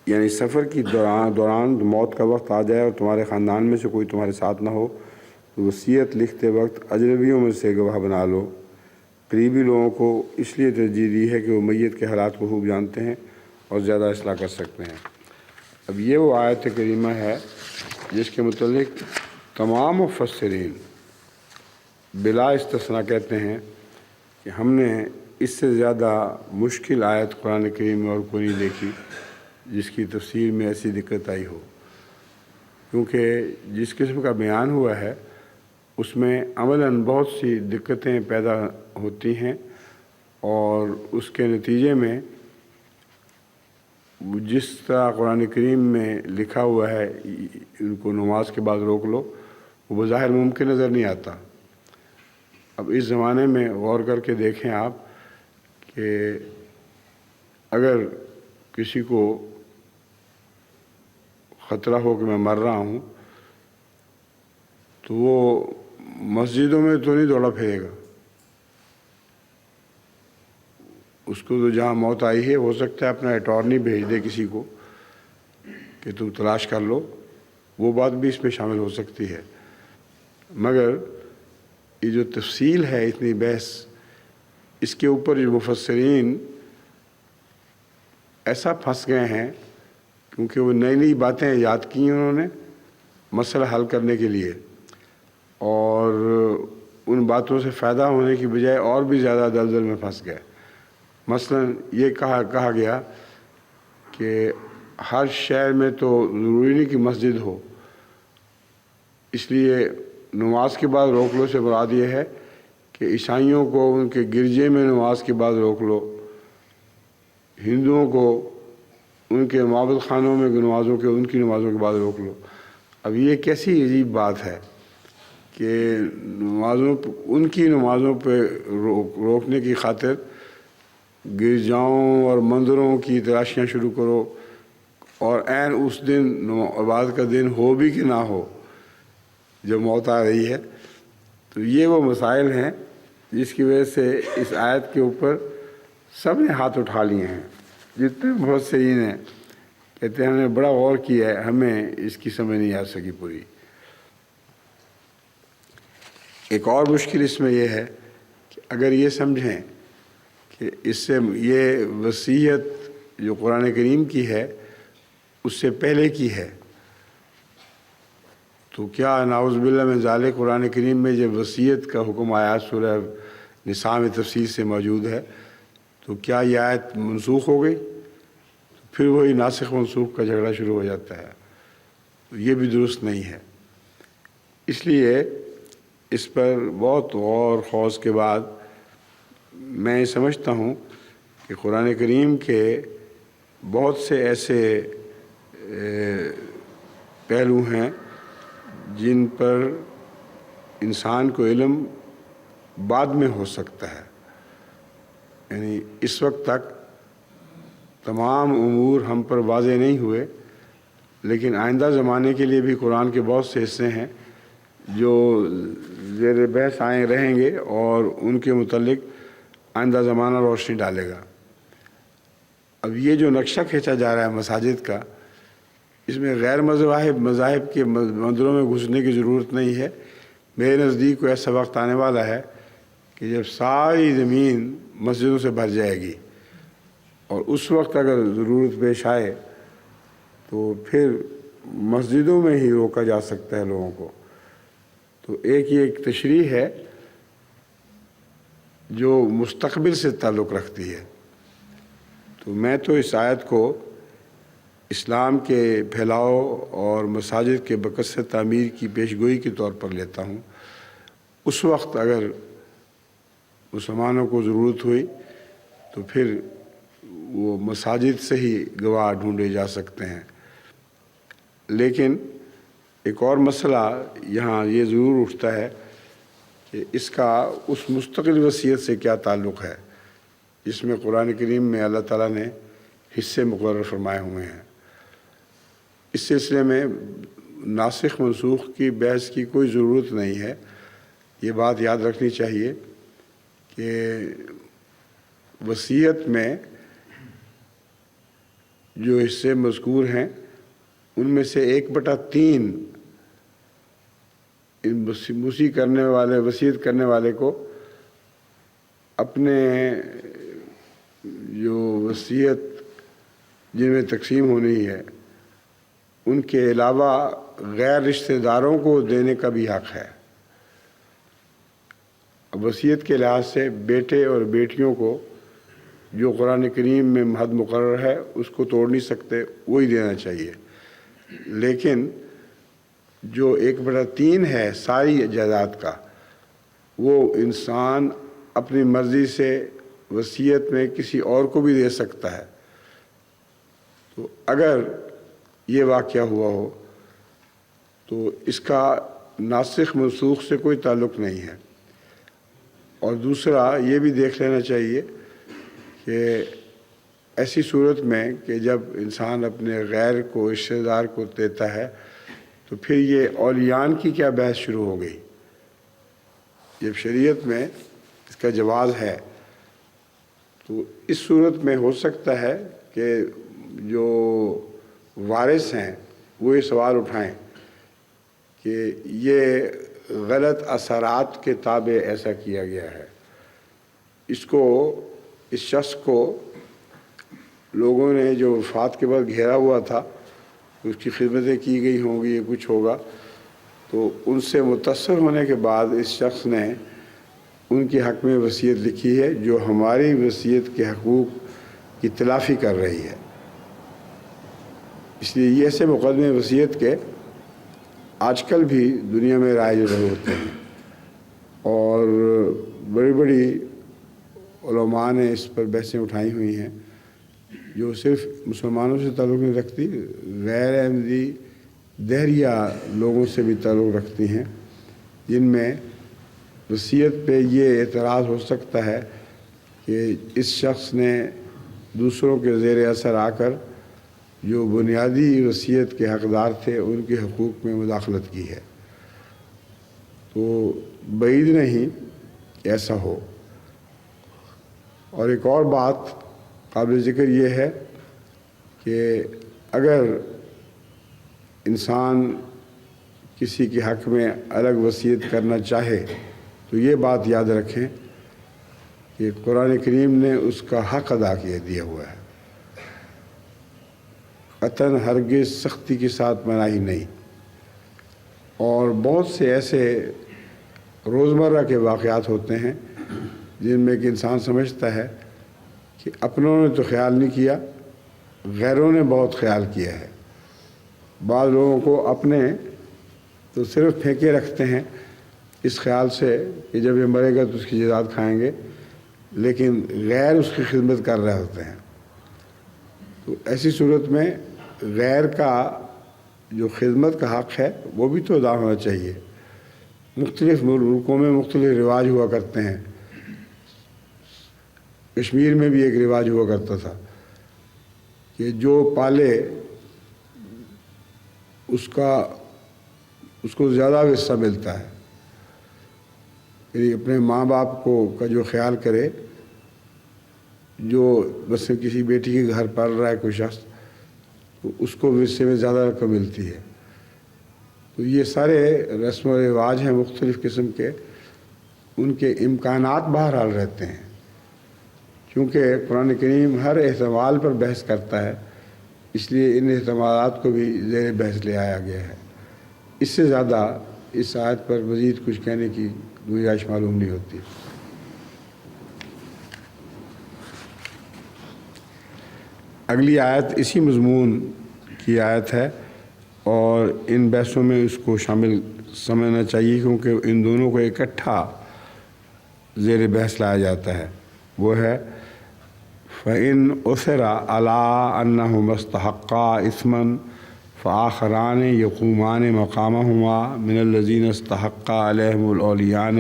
یعنی سفر کی دوران موت کا وقت آ جائے اور تمہارے خاندان میں سے کوئی تمہارے ساتھ نہ ہو تو وصیت لکھتے وقت اجنبیوں میں سے گواہ بنا لو۔ قریبی لوگوں کو اس لیے ترجیح دی ہے کہ وہ میت کے حالات کو خوب جانتے ہیں اور زیادہ اصلاح کر سکتے ہیں۔ اب یہ وہ آیت کریمہ ہے جس کے متعلق تمام مفسرین بلا استثناء کہتے ہیں کہ ہم نے اس سے زیادہ مشکل آیت قرآن کریم میں اور کوئی نہیں دیکھی جس کی تفسیر میں ایسی دقت آئی ہو، کیونکہ جس قسم کا بیان ہوا ہے اس میں عملاً بہت سی دقتیں پیدا ہوتی ہیں، اور اس کے نتیجے میں جس طرح قرآن کریم میں لکھا ہوا ہے ان کو نماز کے بعد روک لو، وہ بظاہر ممکن نظر نہیں آتا۔ اب اس زمانے میں غور کر کے دیکھیں آپ کہ اگر کسی کو خطرہ ہو کہ میں مر رہا ہوں تو وہ مسجدوں میں تو نہیں دوڑا پھرے گا، اس کو تو جہاں موت آئی ہے ہو سکتا ہے اپنا اٹارنی بھیج دے کسی کو کہ تم تلاش کر لو، وہ بات بھی اس میں شامل ہو سکتی ہے۔ مگر یہ جو تفصیل ہے اتنی بحث، اس کے اوپر جو مفسرین ایسا پھنس گئے ہیں کیونکہ وہ نئی نئی باتیں یاد کی انہوں نے مسئلہ حل کرنے کے لیے، اور ان باتوں سے فائدہ ہونے کی بجائے اور بھی زیادہ دلدل میں پھنس گئے۔ مثلا یہ کہا گیا کہ ہر شہر میں تو ضروری نہیں کہ مسجد ہو، اس لیے نماز کے بعد روک لو سے مراد یہ ہے کہ عیسائیوں کو ان کے گرجے میں نماز کے بعد روک لو، ہندوؤں کو ان کے معبد خانوں میں ان کی نمازوں کے بعد روک لو۔ اب یہ کیسی عجیب بات ہے کہ ان کی نمازوں پہ روکنے کی خاطر گرجاؤں اور مندروں کی تلاشیاں شروع کرو، اور عین اس دن عبادت کا دن ہو بھی کہ نہ ہو جب موت آ رہی ہے۔ تو یہ وہ مسائل ہیں جس کی وجہ سے اس آیت کے اوپر سب نے ہاتھ اٹھا لیے ہیں، جتنے مفسرین ہیں کہتے ہیں ہم نے بڑا غور کیا ہے، ہمیں اس کی سمجھ نہیں آ سکی پوری۔ ایک اور مشکل اس میں یہ ہے کہ اگر یہ سمجھیں کہ اس سے یہ وصیت جو قرآن کریم کی ہے اس سے پہلے کی ہے، تو کیا نعوذ باللہ من ذالک قرآن کریم میں جب وصیت کا حکم آیا سورہ نساء میں تفصیل سے موجود ہے، تو کیا یہ آیت منسوخ ہو گئی؟ پھر وہی ناسخ منسوخ کا جھگڑا شروع ہو جاتا ہے، تو یہ بھی درست نہیں ہے۔ اس لیے اس پر بہت غور خوض کے بعد میں سمجھتا ہوں کہ قرآن کریم کے بہت سے ایسے پہلو ہیں جن پر انسان کو علم بعد میں ہو سکتا ہے، یعنی اس وقت تک تمام امور ہم پر واضح نہیں ہوئے، لیکن آئندہ زمانے کے لیے بھی قرآن کے بہت سے حصے ہیں جو زیر بحث رہیں گے اور ان کے متعلق آئندہ زمانہ روشنی ڈالے گا۔ اب یہ جو نقشہ کھینچا جا رہا ہے مساجد کا، اس میں غیر مذاہب کے مندروں میں گھسنے کی ضرورت نہیں ہے۔ میرے نزدیک کو ایسا وقت آنے والا ہے کہ جب ساری زمین مسجدوں سے بھر جائے گی، اور اس وقت اگر ضرورت پیش آئے تو پھر مسجدوں میں ہی روکا جا سکتا ہے لوگوں کو۔ تو ایک تشریح ہے جو مستقبل سے تعلق رکھتی ہے۔ تو میں تو اس آیت کو اسلام کے پھیلاؤ اور مساجد کے بکثرت تعمیر کی پیشگوئی کے طور پر لیتا ہوں۔ اس وقت اگر مسلمانوں کو ضرورت ہوئی تو پھر وہ مساجد سے ہی گواہ ڈھونڈے جا سکتے ہیں۔ لیکن ایک اور مسئلہ یہاں یہ ضرور اٹھتا ہے کہ اس کا اس مستقل وصیت سے کیا تعلق ہے جس میں قرآن کریم میں اللہ تعالیٰ نے حصے مقرر فرمائے ہوئے ہیں۔ اس سلسلے میں ناسخ منسوخ کی بحث کی کوئی ضرورت نہیں ہے۔ یہ بات یاد رکھنی چاہیے کہ وصیت میں جو حصے مذکور ہیں ان میں سے 1/3 وصیت کرنے والے کو اپنے جو وصیت جن میں تقسیم ہونی ہے ان کے علاوہ غیر رشتہ داروں کو دینے کا بھی حق ہے۔ اب وصیت کے لحاظ سے بیٹے اور بیٹیوں کو جو قرآن کریم میں حد مقرر ہے اس کو توڑ نہیں سکتے، وہی دینا چاہیے۔ لیکن جو 1/3 ہے ساری جائیداد کا، وہ انسان اپنی مرضی سے وصیت میں کسی اور کو بھی دے سکتا ہے۔ تو اگر یہ واقعہ ہوا ہو تو اس کا ناسخ منسوخ سے کوئی تعلق نہیں ہے۔ اور دوسرا یہ بھی دیکھ لینا چاہیے کہ ایسی صورت میں کہ جب انسان اپنے غیر کو رشتہ دار کو دیتا ہے تو پھر یہ اولیان کی کیا بحث شروع ہو گئی؟ جب شریعت میں اس کا جواز ہے تو اس صورت میں ہو سکتا ہے کہ جو وارث ہیں وہ یہ سوال اٹھائیں کہ یہ غلط اثرات کے تابع ایسا کیا گیا ہے، اس شخص کو لوگوں نے جو وفات کے بعد گھیرا ہوا تھا، اس کی خدمتیں کی گئی ہوں گی، یہ کچھ ہوگا، تو ان سے متاثر ہونے کے بعد اس شخص نے ان کے حق میں وصیت لکھی ہے جو ہماری وصیت کے حقوق کی تلافی کر رہی ہے۔ اس لیے یہ ایسے مقدمے وصیت کے آج کل بھی دنیا میں رائج ہوتے ہیں، اور بڑی بڑی علماء نے اس پر بحثیں اٹھائی ہوئی ہیں جو صرف مسلمانوں سے تعلق نہیں رکھتی، غیر احمدی دہریہ لوگوں سے بھی تعلق رکھتی ہیں، جن میں وصیت پہ یہ اعتراض ہو سکتا ہے کہ اس شخص نے دوسروں کے زیر اثر آ کر جو بنیادی وصیت کے حقدار تھے ان کے حقوق میں مداخلت کی ہے۔ تو بعید نہیں کہ ایسا ہو۔ اور ایک اور بات قابل ذکر یہ ہے کہ اگر انسان کسی کے حق میں الگ وصیت کرنا چاہے تو یہ بات یاد رکھیں کہ قرآن کریم نے اس کا حق ادا دیا ہوا ہے، قطعاً ہرگز سختی کے ساتھ مناہی نہیں۔ اور بہت سے ایسے روزمرہ کے واقعات ہوتے ہیں جن میں کہ انسان سمجھتا ہے کہ اپنوں نے تو خیال نہیں کیا، غیروں نے بہت خیال کیا ہے۔ بعض لوگوں کو اپنے تو صرف پھینکے رکھتے ہیں اس خیال سے کہ جب یہ مرے گا تو اس کی جائیداد کھائیں گے، لیکن غیر اس کی خدمت کر رہے ہوتے ہیں۔ تو ایسی صورت میں غیر کا جو خدمت کا حق ہے وہ بھی تو ادا ہونا چاہیے۔ مختلف ملکوں میں مختلف رواج ہوا کرتے ہیں۔ کشمیر میں بھی ایک رواج ہوا کرتا تھا کہ جو پالے اس کو زیادہ حصہ ملتا ہے، یعنی اپنے ماں باپ کا جو خیال کرے، جو بس کسی بیٹی کے گھر پال رہا ہے کوئی شخص، تو اس کو حصے میں زیادہ رقم ملتی ہے۔ تو یہ سارے رسم و رواج ہیں مختلف قسم کے، ان کے امکانات بہرحال رہتے ہیں، کیونکہ قرآن کریم ہر احتمال پر بحث کرتا ہے، اس لیے ان احتمالات کو بھی زیر بحث لے آیا گیا ہے۔ اس سے زیادہ اس آیت پر مزید کچھ کہنے کی گنجائش معلوم نہیں ہوتی۔ اگلی آیت اسی مضمون کی آیت ہے، اور ان بحثوں میں اس کو شامل سمجھنا چاہیے کیونکہ ان دونوں کو اکٹھا زیر بحث لایا جاتا ہے۔ وہ ہے فَإِنْ أُثِرَ عَلَىٰ أَنَّهُمَا اسْتَحَقَّا إِثْمًا فَآخَرَانِ يَقُومَانِ مَقَامَهُمَا مِنَ الَّذِينَ اسْتَحَقَّ عَلَيْهِمُ الْأَوْلِيَانِ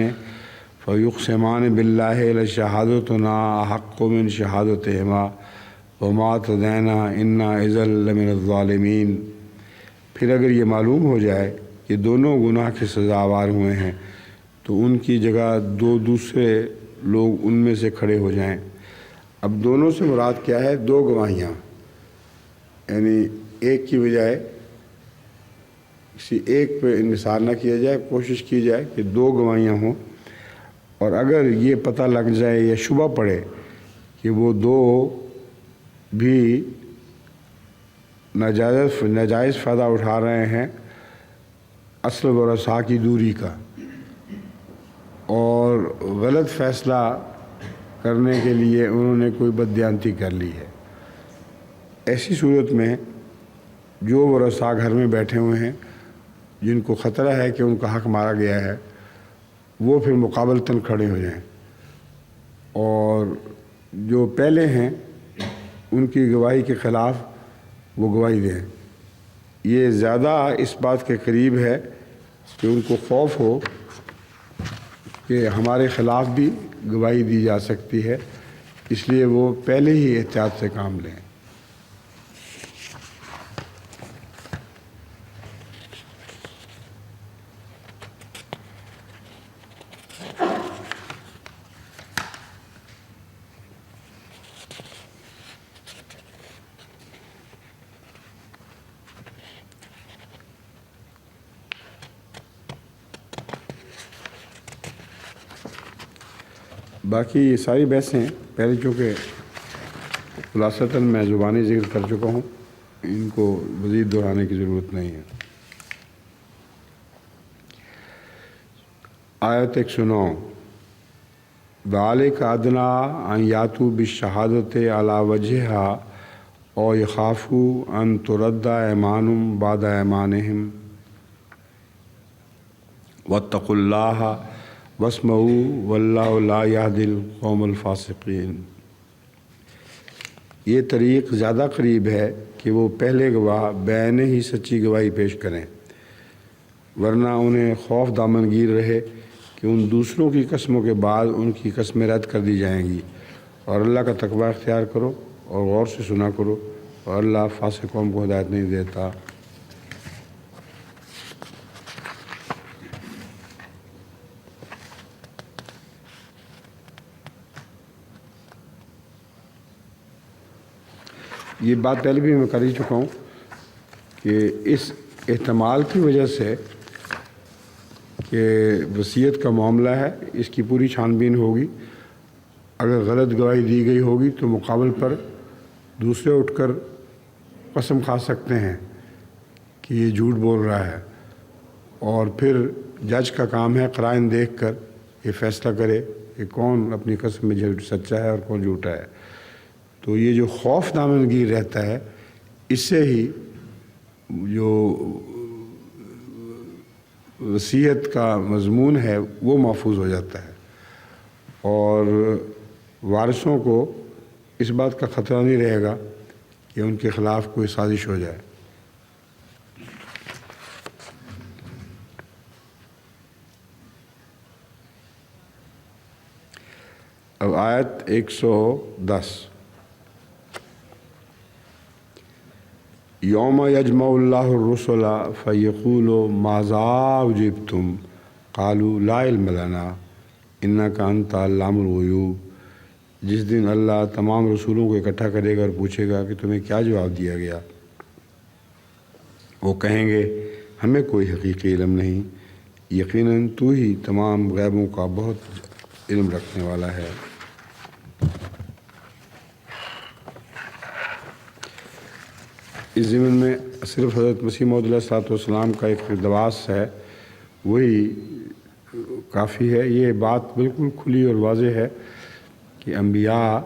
فَيُقْسِمَانِ بِاللَّهِ لَشَهَادَتُنَا أَحَقُّ مِنْ شَهَادَتِهِمَا وَمَا اعْتَدَيْنَا إِنَّا إِذًا لَمِنَ الظَّالِمِينَ۔ پھر اگر یہ معلوم ہو جائے کہ دونوں گناہ کے سزاوار ہوئے ہیں تو ان کی جگہ دو دوسرے لوگ ان میں سے کھڑے ہو جائیں۔ اب دونوں سے مراد کیا ہے؟ دو گواہیاں، یعنی ایک کی بجائے کسی ایک پہ انحصار نہ کیا جائے، کوشش کی جائے کہ دو گواہیاں ہوں، اور اگر یہ پتہ لگ جائے یا شبہ پڑے کہ وہ دو بھی ناجائز فائدہ اٹھا رہے ہیں اصل ورثاء کی دوری کا، اور غلط فیصلہ کرنے کے لیے انہوں نے کوئی بددیانتی کر لی ہے، ایسی صورت میں جو ورثاء گھر میں بیٹھے ہوئے ہیں جن کو خطرہ ہے کہ ان کا حق مارا گیا ہے، وہ پھر مقابلتاً کھڑے ہو جائیں، اور جو پہلے ہیں ان کی گواہی کے خلاف وہ گواہی دیں۔ یہ زیادہ اس بات کے قریب ہے کہ ان کو خوف ہو کہ ہمارے خلاف بھی گواہی دی جا سکتی ہے، اس لیے وہ پہلے ہی احتیاط سے کام لیں۔ باقی یہ ساری بحثیں پہلے چونکہ خلاصتاً میں زبانی ذکر کر چکا ہوں، ان کو مزید دہرانے کی ضرورت نہیں ہے۔ آیت 109 ذالک ادنیٰ ان یاتوا بالشہادۃ علی وجہہا او یخافوا ان ترد ایمان بعد ایمانہم واتقوا اللہ واسمعوا واللہ لا یہدی القوم الفاسقین۔ یہ طریق زیادہ قریب ہے کہ وہ پہلے گواہ بعین ہی سچی گواہی پیش کریں، ورنہ انہیں خوف دامنگیر رہے کہ ان دوسروں کی قسموں کے بعد ان کی قسمیں رد کر دی جائیں گی، اور اللہ کا تقوی اختیار کرو اور غور سے سنا کرو، اور اللہ فاسق قوم کو ہدایت نہیں دیتا۔ یہ بات پہلے بھی میں کر ہی چکا ہوں کہ اس احتمال کی وجہ سے کہ وصیت کا معاملہ ہے، اس کی پوری چھان بین ہوگی۔ اگر غلط گواہی دی گئی ہوگی تو مقابل پر دوسرے اٹھ کر قسم کھا سکتے ہیں کہ یہ جھوٹ بول رہا ہے، اور پھر جج کا کام ہے قرائن دیکھ کر یہ فیصلہ کرے کہ کون اپنی قسم میں سچا ہے اور کون جھوٹا ہے۔ تو یہ جو خوف دامنگیر رہتا ہے، اس سے ہی جو وصیت کا مضمون ہے وہ محفوظ ہو جاتا ہے، اور وارثوں کو اس بات کا خطرہ نہیں رہے گا کہ ان کے خلاف کوئی سازش ہو جائے۔ اب آیت 110 یوم یجمع اللہ الرسل فیقول ماذا اجبتم قالوا لا علم لنا انک انت علام الغیوب۔ جس دن اللہ تمام رسولوں کو اکٹھا کرے گا اور پوچھے گا کہ تمہیں کیا جواب دیا گیا، وہ کہیں گے ہمیں کوئی حقیقی علم نہیں، یقیناً تو ہی تمام غیبوں کا بہت علم رکھنے والا ہے۔ اس ضمن میں صرف حضرت مسیح موعود علیہ الصلوۃ والسلام کا ایک اقتباس ہے، وہی کافی ہے۔ یہ بات بالکل کھلی اور واضح ہے کہ انبیاء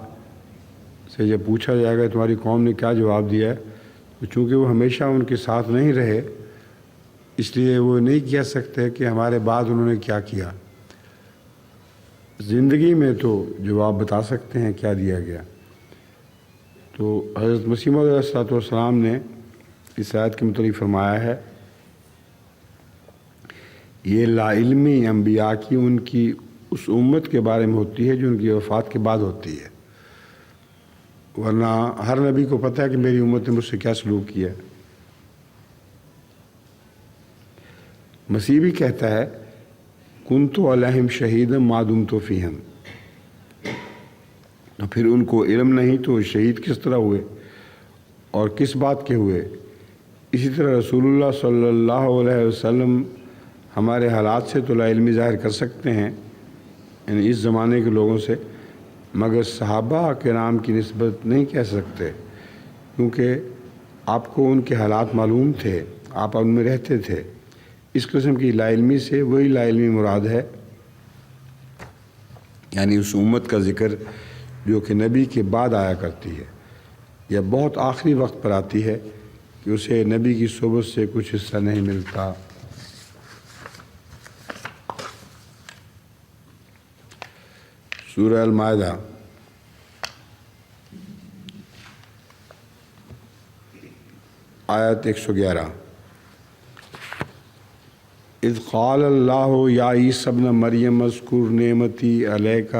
سے جب پوچھا جائے گا تمہاری قوم نے کیا جواب دیا ہے، تو چونکہ وہ ہمیشہ ان کے ساتھ نہیں رہے، اس لیے وہ نہیں کہہ سکتے کہ ہمارے بعد انہوں نے کیا کیا۔ زندگی میں تو جواب بتا سکتے ہیں کیا دیا گیا۔ تو حضرت مسیح موعود علیہ الصلوۃ والسلام نے اس آیت کے متعلق فرمایا ہے، یہ لا علمی انبیاء کی ان کی اس امت کے بارے میں ہوتی ہے جو ان کی وفات کے بعد ہوتی ہے، ورنہ ہر نبی کو پتہ ہے کہ میری امت نے مجھ سے کیا سلوک کیا ہے۔ مسیح بھی کہتا ہے کنت علیہم شہیدا ما دمت فیہم، تو پھر ان کو علم نہیں تو شہید کس طرح ہوئے اور کس بات کے ہوئے؟ اسی طرح رسول اللہ صلی اللہ علیہ وسلم ہمارے حالات سے تو لا علمی ظاہر کر سکتے ہیں، یعنی اس زمانے کے لوگوں سے، مگر صحابہ کرام کی نسبت نہیں کہہ سکتے، کیونکہ آپ کو ان کے حالات معلوم تھے، آپ ان میں رہتے تھے۔ اس قسم کی لا علمی سے وہی لا علمی مراد ہے، یعنی اس امت کا ذکر جو کہ نبی کے بعد آیا کرتی ہے یا بہت آخری وقت پر آتی ہے کہ اسے نبی کی صحبت سے کچھ حصہ نہیں ملتا۔ سورہ المائدہ آیت 111 اذ قال اللہ یا عیسی ابن مریم اذکر نعمتی علیک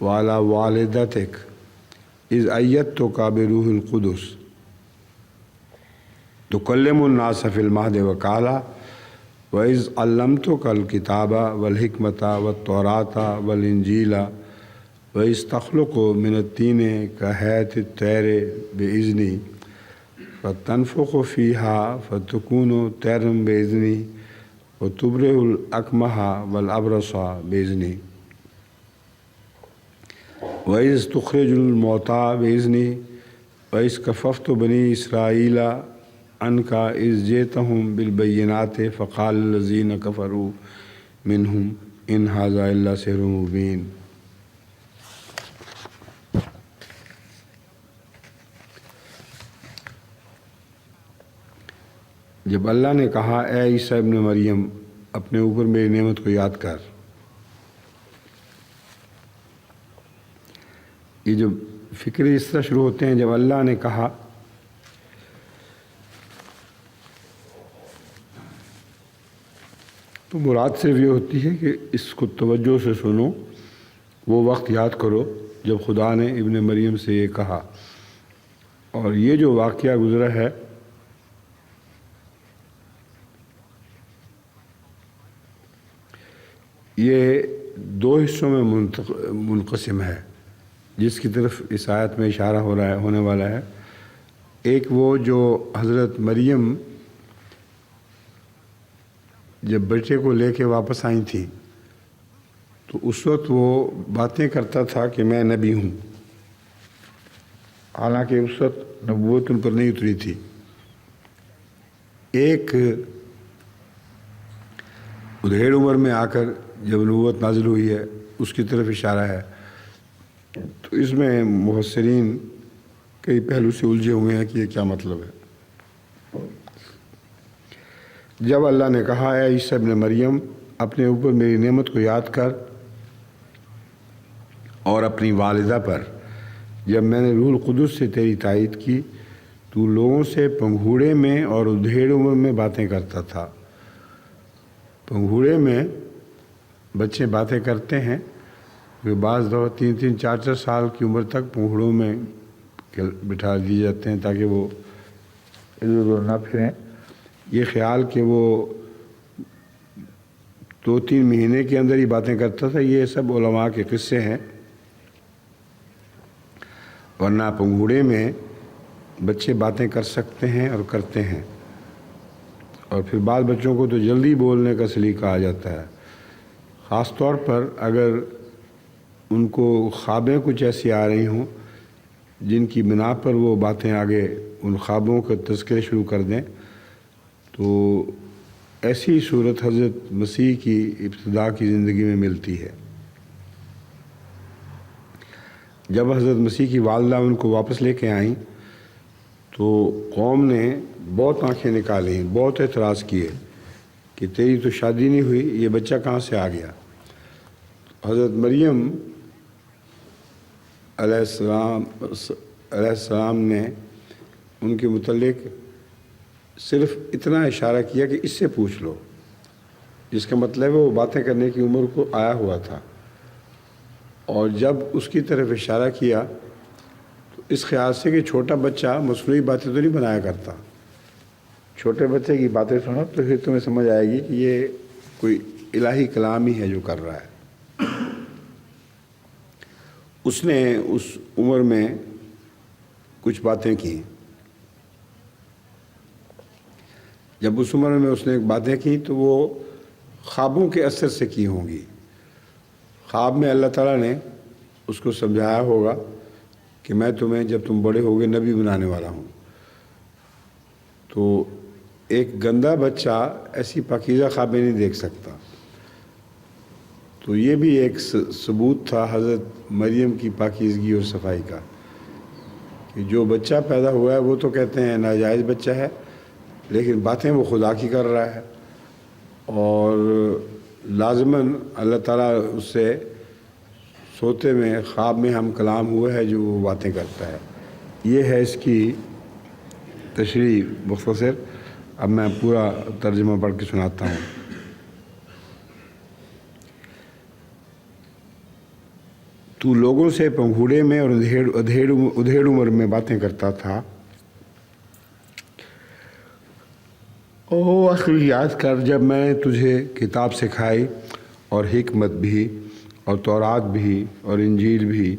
وعلی والدتک اذ ایدتک بروح القدس تکلم الناس فی المہد وکہلا وَإِذْ عَلَّمْتُكَ الْكِتَابَ وَالْحِكْمَةَ وَالتَّوْرَاةَ وَالْإِنْجِيلَ وَإِذْ تَخْلُقُ مِنَ الطِّينِ كَهَيْئَةِ الطَّيْرِ بِإِذْنِي فَتَنفُخُ فِيهَا فَتَكُونُ طَيْرًا بِإِذْنِي وَتُبْرِئُ الْأَكْمَحَ وَالْأَبْرَصَ بِإِذْنِي وَإِذْ تُخْرِجُ الْمَوْتَىٰ بِإِذْنِي وَإِذْ كَفَّفْتُ بَنِي إِسْرَائِيلَ عَنْكَ إِذْ جِئْتَهُم بِالْبَيِّنَاتِ فَقَالَ الَّذِينَ كَفَرُوا مِنْهُمْ إِنْ هَذَا إِلَّا سِحْرٌ مُبِينٌ۔ جب اللہ نے کہا اے عیسیٰ ابن مریم اپنے اوپر میری نعمت کو یاد کر، یہ جو فکر اس طرح شروع ہوتے ہیں جب اللہ نے کہا، تو مراد صرف یہ ہوتی ہے کہ اس کو توجہ سے سنو، وہ وقت یاد کرو جب خدا نے ابن مریم سے یہ کہا۔ اور یہ جو واقعہ گزرا ہے یہ دو حصوں میں منقسم ہے، جس کی طرف اس آیت میں اشارہ ہونے والا ہے۔ ایک وہ جو حضرت مریم جب بچے کو لے کے واپس آئی تھی تو اس وقت وہ باتیں کرتا تھا کہ میں نبی ہوں، حالانکہ اس وقت نبوت ان پر نہیں اتری تھی۔ ایک ادھیڑ عمر میں آ کر جب نبوت نازل ہوئی ہے اس کی طرف اشارہ ہے۔ تو اس میں مفسرین کئی پہلو سے الجھے ہوئے ہیں کہ یہ کیا مطلب ہے۔ جب اللہ نے کہا اے عیسیٰ ابن مریم اپنے اوپر میری نعمت کو یاد کر اور اپنی والدہ پر جب میں نے روح القدس سے تیری تائید کی، تو لوگوں سے پنگھوڑے میں اور ادھیڑ عمر میں باتیں کرتا تھا۔ پنگھوڑے میں بچے باتیں کرتے ہیں، کہ بعض دفعہ 3 4 سال کی عمر تک پنگھوڑوں میں بٹھا دیے جاتے ہیں تاکہ وہ ادھر ادھر نہ پھریں۔ یہ خیال کہ وہ 2-3 مہینے کے اندر ہی باتیں کرتا تھا، یہ سب علماء کے قصے ہیں، ورنہ پنگھوڑے میں بچے باتیں کر سکتے ہیں اور کرتے ہیں۔ اور پھر بعض بچوں کو تو جلدی بولنے کا سلیقہ آ جاتا ہے، خاص طور پر اگر ان کو خوابیں کچھ ایسی آ رہی ہوں جن کی بنا پر وہ باتیں آگے ان خوابوں کا تذکرے شروع کر دیں، تو ایسی صورت حضرت مسیح کی ابتدا کی زندگی میں ملتی ہے۔ جب حضرت مسیح کی والدہ ان کو واپس لے کے آئیں تو قوم نے بہت آنکھیں نکالیں، بہت اعتراض کیے کہ تیری تو شادی نہیں ہوئی، یہ بچہ کہاں سے آ گیا۔ حضرت مریم علیہ السلام نے ان کے متعلق صرف اتنا اشارہ کیا کہ اس سے پوچھ لو، جس کا مطلب ہے وہ باتیں کرنے کی عمر کو آیا ہوا تھا۔ اور جب اس کی طرف اشارہ کیا تو اس خیال سے کہ چھوٹا بچہ مصنوعی باتیں تو نہیں بنایا کرتا، چھوٹے بچے کی باتیں سنو تو پھر تمہیں سمجھ آئے گی کہ یہ کوئی الہی کلام ہی ہے جو کر رہا ہے۔ اس نے اس عمر میں کچھ باتیں کی، جب اس عمر میں اس نے باتیں کی تو وہ خوابوں کے اثر سے کی ہوں گی۔ خواب میں اللہ تعالیٰ نے اس کو سمجھایا ہوگا کہ میں تمہیں جب تم بڑے ہوگے نبی بنانے والا ہوں۔ تو ایک گندا بچہ ایسی پاکیزہ خوابیں نہیں دیکھ سکتا۔ تو یہ بھی ایک ثبوت تھا حضرت مریم کی پاکیزگی اور صفائی کا، کہ جو بچہ پیدا ہوا ہے وہ تو کہتے ہیں ناجائز بچہ ہے، لیکن باتیں وہ خدا کی کر رہا ہے، اور لازماً اللہ تعالیٰ اس سے سوتے میں خواب میں ہم کلام ہوا ہے جو وہ باتیں کرتا ہے۔ یہ ہے اس کی تشریح مختصر۔ اب میں پورا ترجمہ پڑھ کے سناتا ہوں۔ تو لوگوں سے پنگھوڑے میں اور ادھیڑ عمر میں باتیں کرتا تھا، او آخری یاد کر جب میں نے تجھے کتاب سکھائی اور حکمت بھی اور تورات بھی اور انجیل بھی،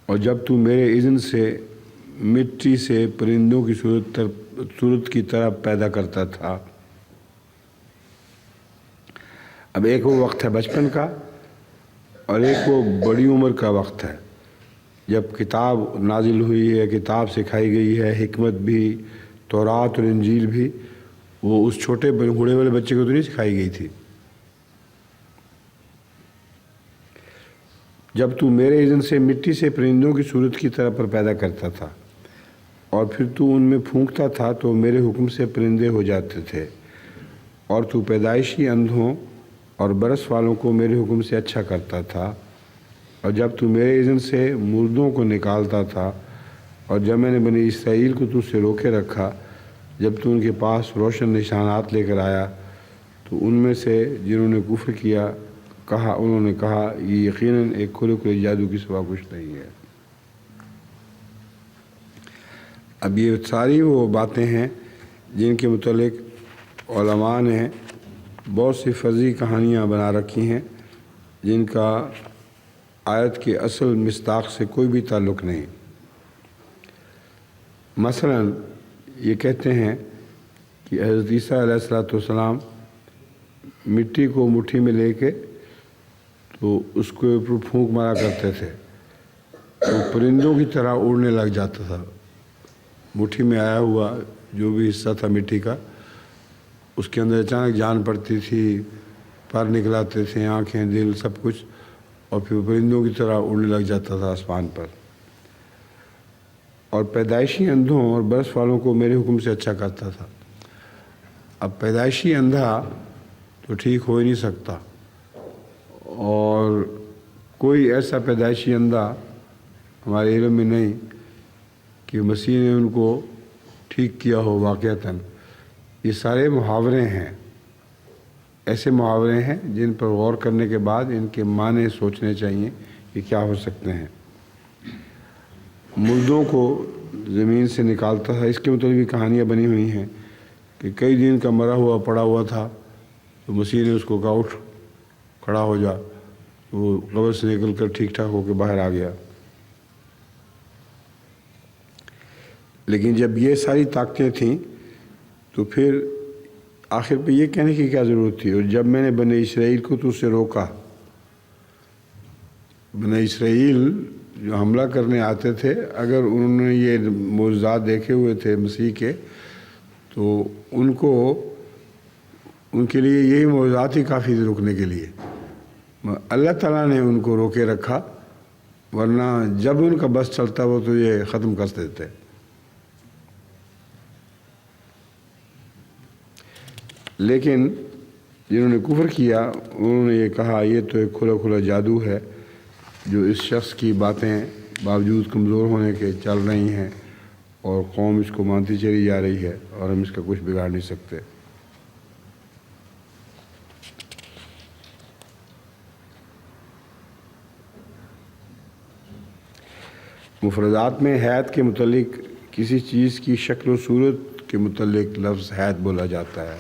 اور جب تو میرے اذن سے مٹی سے پرندوں کی صورت کی طرح پیدا کرتا تھا۔ اب ایک وہ وقت ہے بچپن کا اور ایک وہ بڑی عمر کا وقت ہے جب کتاب نازل ہوئی ہے، کتاب سکھائی گئی ہے، حکمت بھی، تورات اور انجیل بھی، وہ اس چھوٹے بوڑھے والے بچے کو تو نہیں سکھائی گئی تھی۔ جب تو میرے اذن سے مٹی سے پرندوں کی صورت کی طرح پر پیدا کرتا تھا اور پھر تو ان میں پھونکتا تھا تو میرے حکم سے پرندے ہو جاتے تھے، اور تو پیدائشی اندھوں اور برس والوں کو میرے حکم سے اچھا کرتا تھا، اور جب تو میرے اذن سے مردوں کو نکالتا تھا، اور جب میں نے بنی اسرائیل کو تجھ سے روکے رکھا، جب تو ان کے پاس روشن نشانات لے کر آیا، تو ان میں سے جنہوں نے کفر کیا انہوں نے کہا یہ یقیناً ایک کھلے کھلے جادو کی سوا کچھ نہیں ہے۔ اب یہ ساری وہ باتیں ہیں جن کے متعلق علماء نے بہت سی فرضی کہانیاں بنا رکھی ہیں، جن کا آیت کے اصل مصداق سے کوئی بھی تعلق نہیں۔ مثلاً یہ کہتے ہیں کہ حضرت عیسیٰ علیہ السلام مٹی کو مٹھی میں لے کے تو اس کے اوپر پھونک مارا کرتے تھے تو پرندوں کی طرح اڑنے لگ جاتا تھا۔ مٹھی میں آیا ہوا جو بھی حصہ تھا مٹی کا، اس کے اندر اچانک جان پڑتی تھی، پر نکلاتے تھے، آنکھیں، دل، سب کچھ، اور پھر پرندوں کی طرح اڑنے لگ جاتا تھا آسمان پر۔ اور پیدائشی اندھوں اور برس والوں کو میرے حکم سے اچھا کرتا تھا۔ اب پیدائشی اندھا تو ٹھیک ہو ہی نہیں سکتا، اور کوئی ایسا پیدائشی اندھا ہمارے علم میں نہیں کہ مسیح نے ان کو ٹھیک کیا ہو واقعتاً۔ یہ سارے محاورے ہیں، ایسے محاورے ہیں جن پر غور کرنے کے بعد ان کے معنی سوچنے چاہیے کہ کیا ہو سکتے ہیں۔ مردوں کو زمین سے نکالتا تھا، اس کے مطلب بھی کہانیاں بنی ہوئی ہیں کہ کئی دن کا مرا ہوا پڑا ہوا تھا تو مسیح نے اس کو کہا اٹھ کھڑا ہو جا، وہ قبر سے نکل کر ٹھیک ٹھاک ہو کے باہر آ گیا۔ لیکن جب یہ ساری طاقتیں تھیں تو پھر آخر پہ یہ کہنے کی کیا ضرورت تھی؟ اور جب میں نے بنی اسرائیل کو تو سے روکا، بنی اسرائیل جو حملہ کرنے آتے تھے، اگر انہوں نے یہ معجزات دیکھے ہوئے تھے مسیح کے، تو ان کے لیے یہی معجزات ہی کافی تھے رکنے کے لیے۔ اللہ تعالیٰ نے ان کو روکے رکھا، ورنہ جب ان کا بس چلتا وہ تو یہ ختم کر دیتے۔ لیکن جنہوں نے کفر کیا انہوں نے یہ کہا یہ تو ایک کھلا کھلا جادو ہے جو اس شخص کی باتیں باوجود کمزور ہونے کے چل رہی ہیں، اور قوم اس کو مانتی چلی جا رہی ہے، اور ہم اس کا کچھ بگاڑ نہیں سکتے۔ مفردات میں حید کے متعلق کسی چیز کی شکل و صورت کے متعلق لفظ حید بولا جاتا ہے۔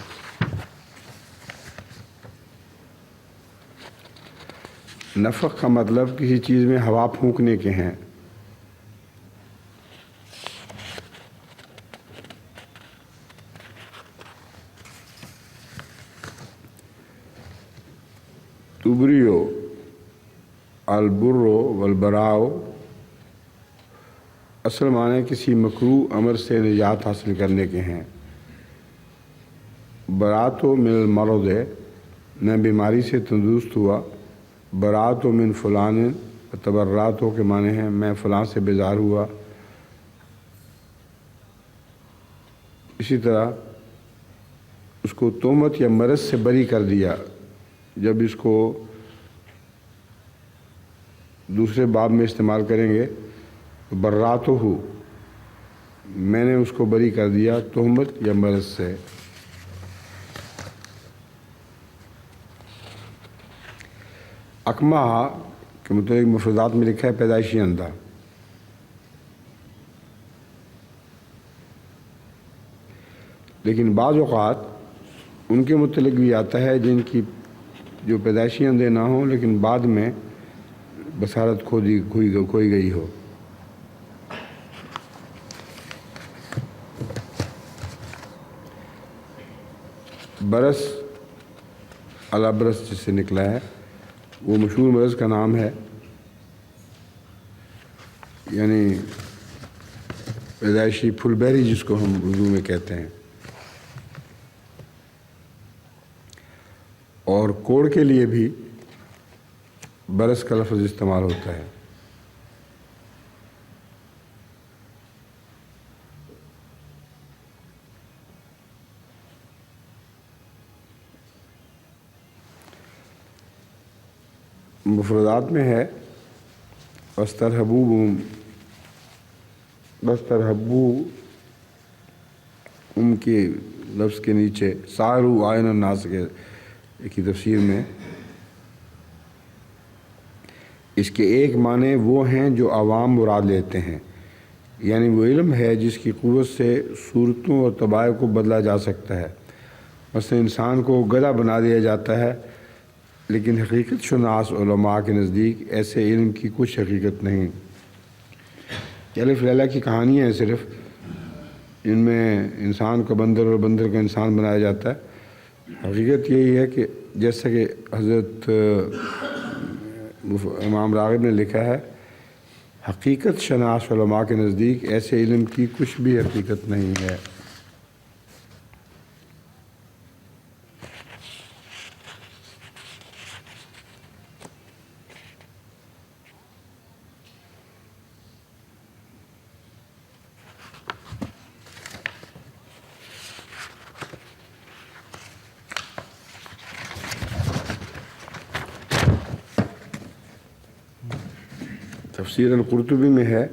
نفخ کا مطلب کسی چیز میں ہوا پھونکنے کے ہیں۔ تبریو البرو والبراؤ اصل معنی کسی مکروہ امر سے نجات حاصل کرنے کے ہیں۔ براتو من المرض ہے، میں بیماری سے تندرست ہوا۔ براتو من فلان، تبراتو کے معنی ہیں میں فلاں سے بیزار ہوا۔ اسی طرح اس کو تہمت یا مرض سے بری کر دیا، جب اس کو دوسرے باب میں استعمال کریں گے تو براتو ہو، میں نے اس کو بری کر دیا تہمت یا مرض سے۔ اکمہ کے متعلق مفردات میں لکھا ہے پیدائشی اندھا۔ لیکن بعض اوقات ان کے متعلق بھی آتا ہے جن کی جو پیدائشی اندھے نہ ہوں لیکن بعد میں بصارت کھوئی گئی ہو۔ برس الابرس جس سے نکلا ہے وہ مشہور مرض کا نام ہے۔ یعنی پیدائشی پھول بہری جس کو ہم اردو میں کہتے ہیں، اور کوڑ کے لیے بھی برس کا لفظ استعمال ہوتا ہے۔ مفردات میں ہے وَاسْتَرْهَبُوا کے لفظ کے نیچے سارو آئین الناس کی تفسیر میں اس کے ایک معنی وہ ہیں جو عوام مراد لیتے ہیں، یعنی وہ علم ہے جس کی قوت سے صورتوں اور طبائع کو بدلا جا سکتا ہے۔ مثلا انسان کو گدھا بنا دیا جاتا ہے، لیکن حقیقت شناس علماء کے نزدیک ایسے علم کی کچھ حقیقت نہیں۔ الف لیلہ کی کہانیاں ہیں صرف، ان میں انسان کو بندر اور بندر کو انسان بنایا جاتا ہے۔ حقیقت یہی ہے کہ جیسا کہ حضرت امام راغب نے لکھا ہے، حقیقت شناس علماء کے نزدیک ایسے علم کی کچھ بھی حقیقت نہیں ہے۔ تفسیر القرطبی میں ہے،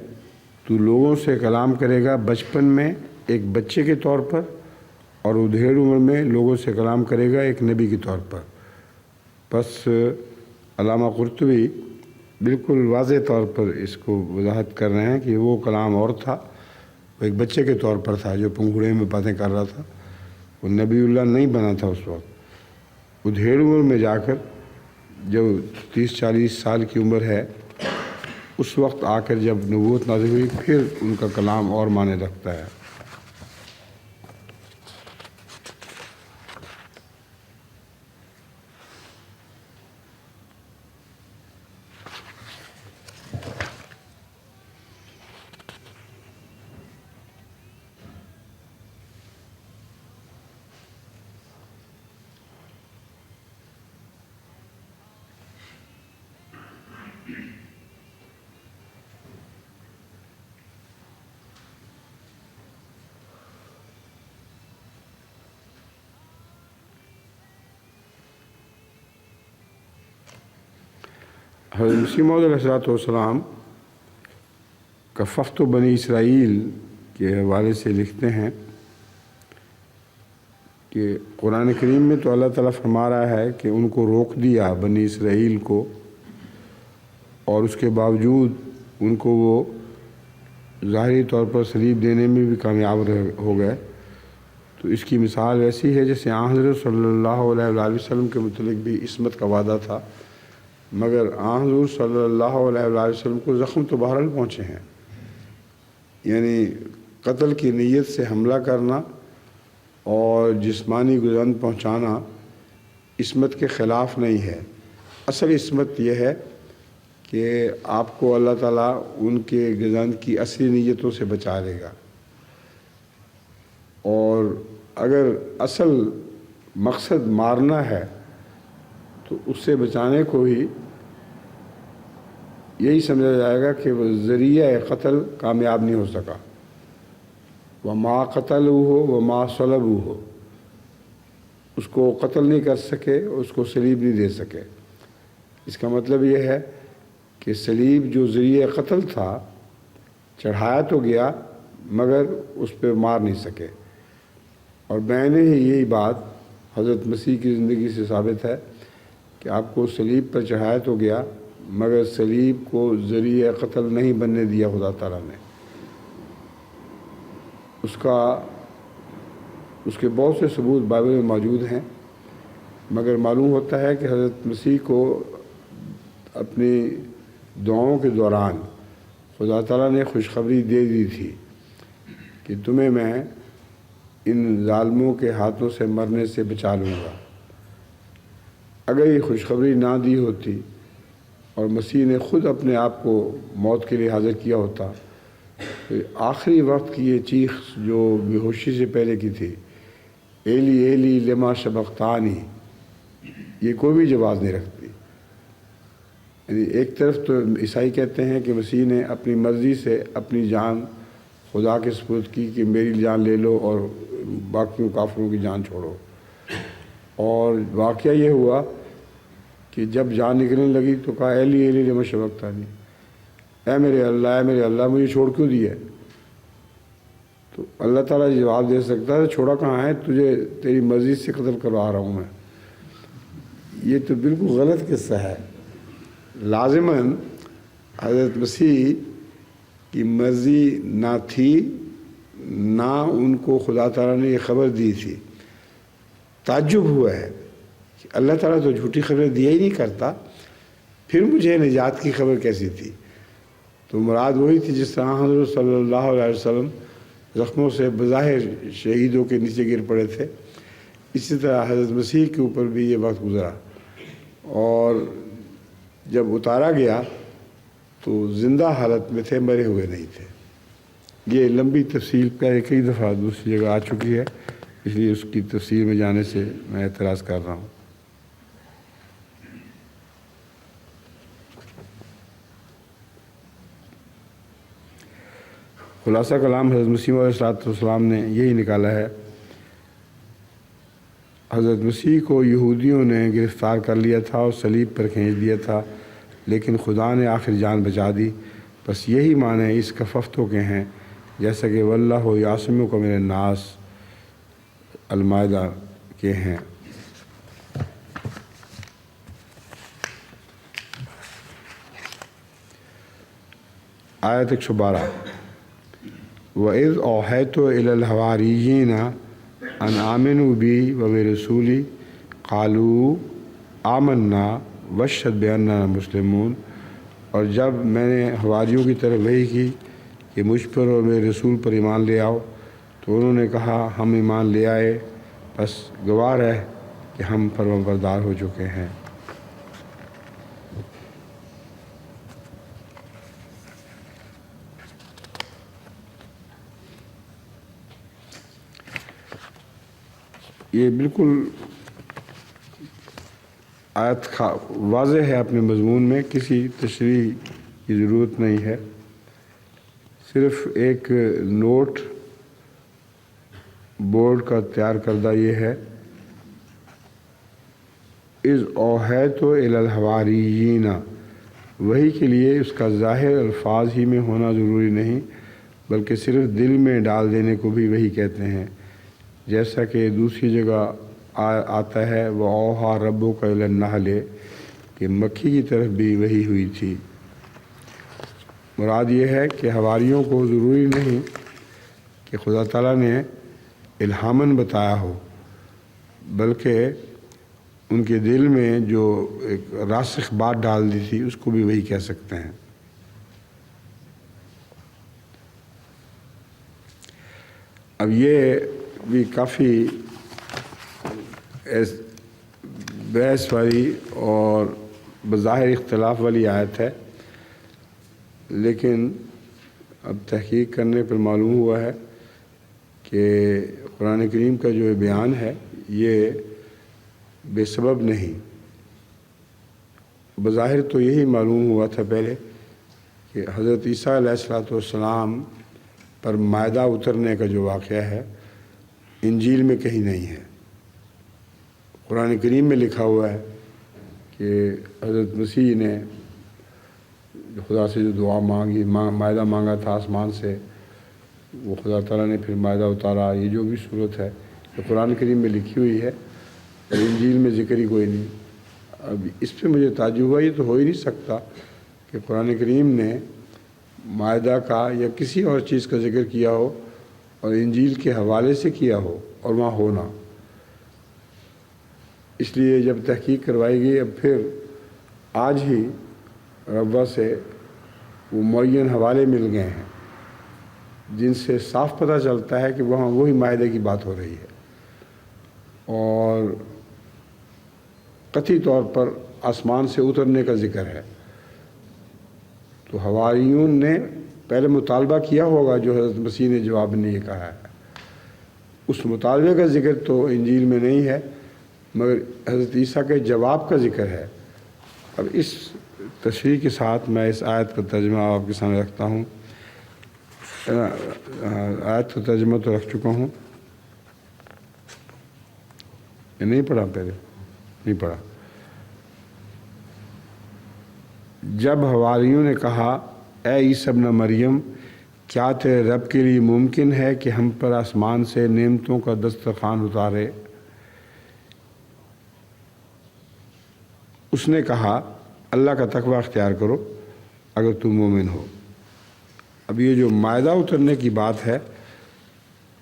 تو لوگوں سے کلام کرے گا بچپن میں ایک بچے کے طور پر، اور ادھیڑ عمر میں لوگوں سے کلام کرے گا ایک نبی کے طور پر۔ بس علامہ قرطبی بالکل واضح طور پر اس کو وضاحت کر رہے ہیں کہ وہ کلام اور تھا، وہ ایک بچے کے طور پر تھا جو پنگھوڑے میں باتیں کر رہا تھا، وہ نبی اللہ نہیں بنا تھا اس وقت۔ ادھیڑ عمر میں جا کر جب 30-40 سال کی عمر ہے، اس وقت آ کر جب نبوت نازل ہوئی، پھر ان کا کلام اور معنی رکھتا ہے۔ حضرت مسیح موعود علیہ السلام کففت بنی اسرائیل کے حوالے سے لکھتے ہیں کہ قرآن کریم میں تو اللہ تعالیٰ فرما رہا ہے کہ ان کو روک دیا بنی اسرائیل کو، اور اس کے باوجود ان کو وہ ظاہری طور پر صلیب دینے میں بھی کامیاب ہو گئے۔ تو اس کی مثال ایسی ہے جیسے حضرت صلی اللہ علیہ وآلہ وسلم کے متعلق بھی عصمت کا وعدہ تھا، مگر حضور صلی اللہ علیہ وآلہ وسلم کو زخم تو بہرحال پہنچے ہیں، یعنی قتل کی نیت سے حملہ کرنا اور جسمانی گزند پہنچانا عصمت کے خلاف نہیں ہے۔ اصل عصمت یہ ہے کہ آپ کو اللہ تعالیٰ ان کے گزند کی اصلی نیتوں سے بچا لے گا، اور اگر اصل مقصد مارنا ہے تو اس سے بچانے کو ہی یہی سمجھا جائے گا کہ وہ ذریعہ قتل کامیاب نہیں ہو سکا۔ وما قتلوہ وما صلبوہ، اس کو قتل نہیں کر سکے، اس کو صلیب نہیں دے سکے۔ اس کا مطلب یہ ہے کہ صلیب جو ذریعہ قتل تھا، چڑھایا تو گیا مگر اس پہ مار نہیں سکے۔ اور میں نے ہی یہی بات حضرت مسیح کی زندگی سے ثابت ہے کہ آپ کو صلیب پر چڑھایا تو گیا مگر صلیب کو ذریعہ قتل نہیں بننے دیا خدا تعالیٰ نے۔ اس کے بہت سے ثبوت بائبل میں موجود ہیں، مگر معلوم ہوتا ہے کہ حضرت مسیح کو اپنی دعاؤں کے دوران خدا تعالیٰ نے خوشخبری دے دی تھی کہ تمہیں میں ان ظالموں کے ہاتھوں سے مرنے سے بچا لوں گا۔ اگر یہ خوشخبری نہ دی ہوتی اور مسیح نے خود اپنے آپ کو موت کے لیے حاضر کیا ہوتا، تو آخری وقت کی یہ چیخ جو بے ہوشی سے پہلے کی تھی، ایلی ایلی لما شبقتانی، یہ کوئی بھی جواز نہیں رکھتی۔ یعنی ایک طرف تو عیسائی کہتے ہیں کہ مسیح نے اپنی مرضی سے اپنی جان خدا کے سپرد کی کہ میری جان لے لو اور باقیوں کافروں کی جان چھوڑو، اور واقعہ یہ ہوا کہ جب جان نکلنے لگی تو کہا ایلی ایلی لما شبقتانی، اے میرے اللہ مجھے چھوڑ کیوں دیا؟ تو اللہ تعالیٰ جواب دے سکتا ہے چھوڑا کہاں ہے، تجھے تیری مرضی سے قتل کروا رہا ہوں میں۔ یہ تو بالکل غلط قصہ ہے۔ لازماً حضرت مسیح کی مرضی نہ تھی، نہ ان کو خدا تعالیٰ نے یہ خبر دی تھی۔ تعجب ہوا ہے کہ اللہ تعالیٰ تو جھوٹی خبریں دیا ہی نہیں کرتا، پھر مجھے نجات کی خبر کیسی تھی؟ تو مراد وہی تھی جس طرح حضرت صلی اللہ علیہ وسلم زخموں سے بظاہر شہیدوں کے نیچے گر پڑے تھے، اسی طرح حضرت مسیح کے اوپر بھی یہ وقت گزرا، اور جب اتارا گیا تو زندہ حالت میں تھے، مرے ہوئے نہیں تھے۔ یہ لمبی تفصیل پہلے کئی دفعہ دوسری جگہ آ چکی ہے، اس لیے اس کی تفصیل میں جانے سے میں اعتراض کر رہا ہوں۔ خلاصہ کلام حضرت مسیح علیہ السلام نے یہی نکالا ہے۔ حضرت مسیح کو یہودیوں نے گرفتار کر لیا تھا اور صلیب پر کھینچ دیا تھا، لیکن خدا نے آخر جان بچا دی۔ بس یہی معنی اس کففتوں کے ہیں، جیسا کہ واللہ یعصمک من الناس المائدہ کے ہیں۔ آیت 112، وَإِذْ أَوْحَيْتُ إِلَى الْحَوَارِيِّينَ أَنْ آمِنُوا بِي وَبِرَسُولِي قَالُوا آمَنَّا وَاشْهَدْ بِأَنَّنَا مُسْلِمُونَ، اور جب میں نے حواریوں کی طرف وحی کی کہ مجھ پر اور میرے رسول پر ایمان لے آؤ، تو انہوں نے کہا ہم ایمان لے آئے، بس گواہ رہ کہ ہم فرمانبردار ہو چکے ہیں۔ یہ بالکل آیت واضح ہے اپنے مضمون میں، کسی تشریح کی ضرورت نہیں ہے، صرف ایک نوٹ بورڈ کا تیار کردہ یہ ہے، اذ اوحیت الی الحواریین، وحی کے لیے اس کا ظاہر الفاظ ہی میں ہونا ضروری نہیں، بلکہ صرف دل میں ڈال دینے کو بھی وحی کہتے ہیں، جیسا کہ دوسری جگہ آتا ہے وَأَوْحَىٰ رَبُّكَ إِلَى النَّحْلِ، کہ مکھی کی طرف بھی وحی ہوئی تھی۔ مراد یہ ہے کہ حواریوں کو ضروری نہیں کہ خدا تعالیٰ نے الہاماً بتایا ہو، بلکہ ان کے دل میں جو ایک راسخ بات ڈال دی تھی اس کو بھی وحی کہہ سکتے ہیں۔ اب یہ بھی کافی بحث والی اور بظاہر اختلاف والی آیت ہے، لیکن اب تحقیق کرنے پر معلوم ہوا ہے کہ قرآن کریم کا جو بیان ہے یہ بے سبب نہیں۔ بظاہر تو یہی معلوم ہوا تھا پہلے کہ حضرت عیسیٰ علیہ السلام پر مائدہ اترنے کا جو واقعہ ہے انجیل میں کہیں نہیں ہے، قرآن کریم میں لکھا ہوا ہے کہ حضرت مسیح نے خدا سے جو دعا مانگی، مائدہ مانگا تھا آسمان سے، وہ خدا تعالیٰ نے پھر مائدہ اتارا۔ یہ جو بھی صورت ہے تو قرآن کریم میں لکھی ہوئی ہے اور انجیل میں ذکر ہی کوئی نہیں۔ اب اس پہ مجھے تعجب ہوا، یہ تو ہو ہی نہیں سکتا کہ قرآن کریم نے مائدہ کا یا کسی اور چیز کا ذکر کیا ہو اور انجیل کے حوالے سے کیا ہو اور وہاں ہونا۔ اس لیے جب تحقیق کروائی گئی، اب پھر آج ہی ربہ سے وہ معین حوالے مل گئے ہیں جن سے صاف پتہ چلتا ہے کہ وہاں وہی معاہدے کی بات ہو رہی ہے، اور قطعی طور پر آسمان سے اترنے کا ذکر ہے۔ تو حواریون نے پہلے مطالبہ کیا ہوگا جو حضرت مسیح نے جواب میں یہ کہا ہے، اس مطالبے کا ذکر تو انجیل میں نہیں ہے، مگر حضرت عیسیٰ کے جواب کا ذکر ہے۔ اب اس تشریح کے ساتھ میں اس آیت کا ترجمہ آپ کے سامنے رکھتا ہوں۔ آیت کا ترجمہ تو رکھ چکا ہوں، یہ نہیں پڑھا، پہلے نہیں پڑھا۔ جب حواریوں نے کہا، اے عیسیٰ ابن مریم، کیا تیرے رب کے لیے ممکن ہے کہ ہم پر آسمان سے نعمتوں کا دسترخوان اتارے؟ اس نے کہا، اللہ کا تقوی اختیار کرو اگر تم مومن ہو۔ اب یہ جو مائدہ اترنے کی بات ہے،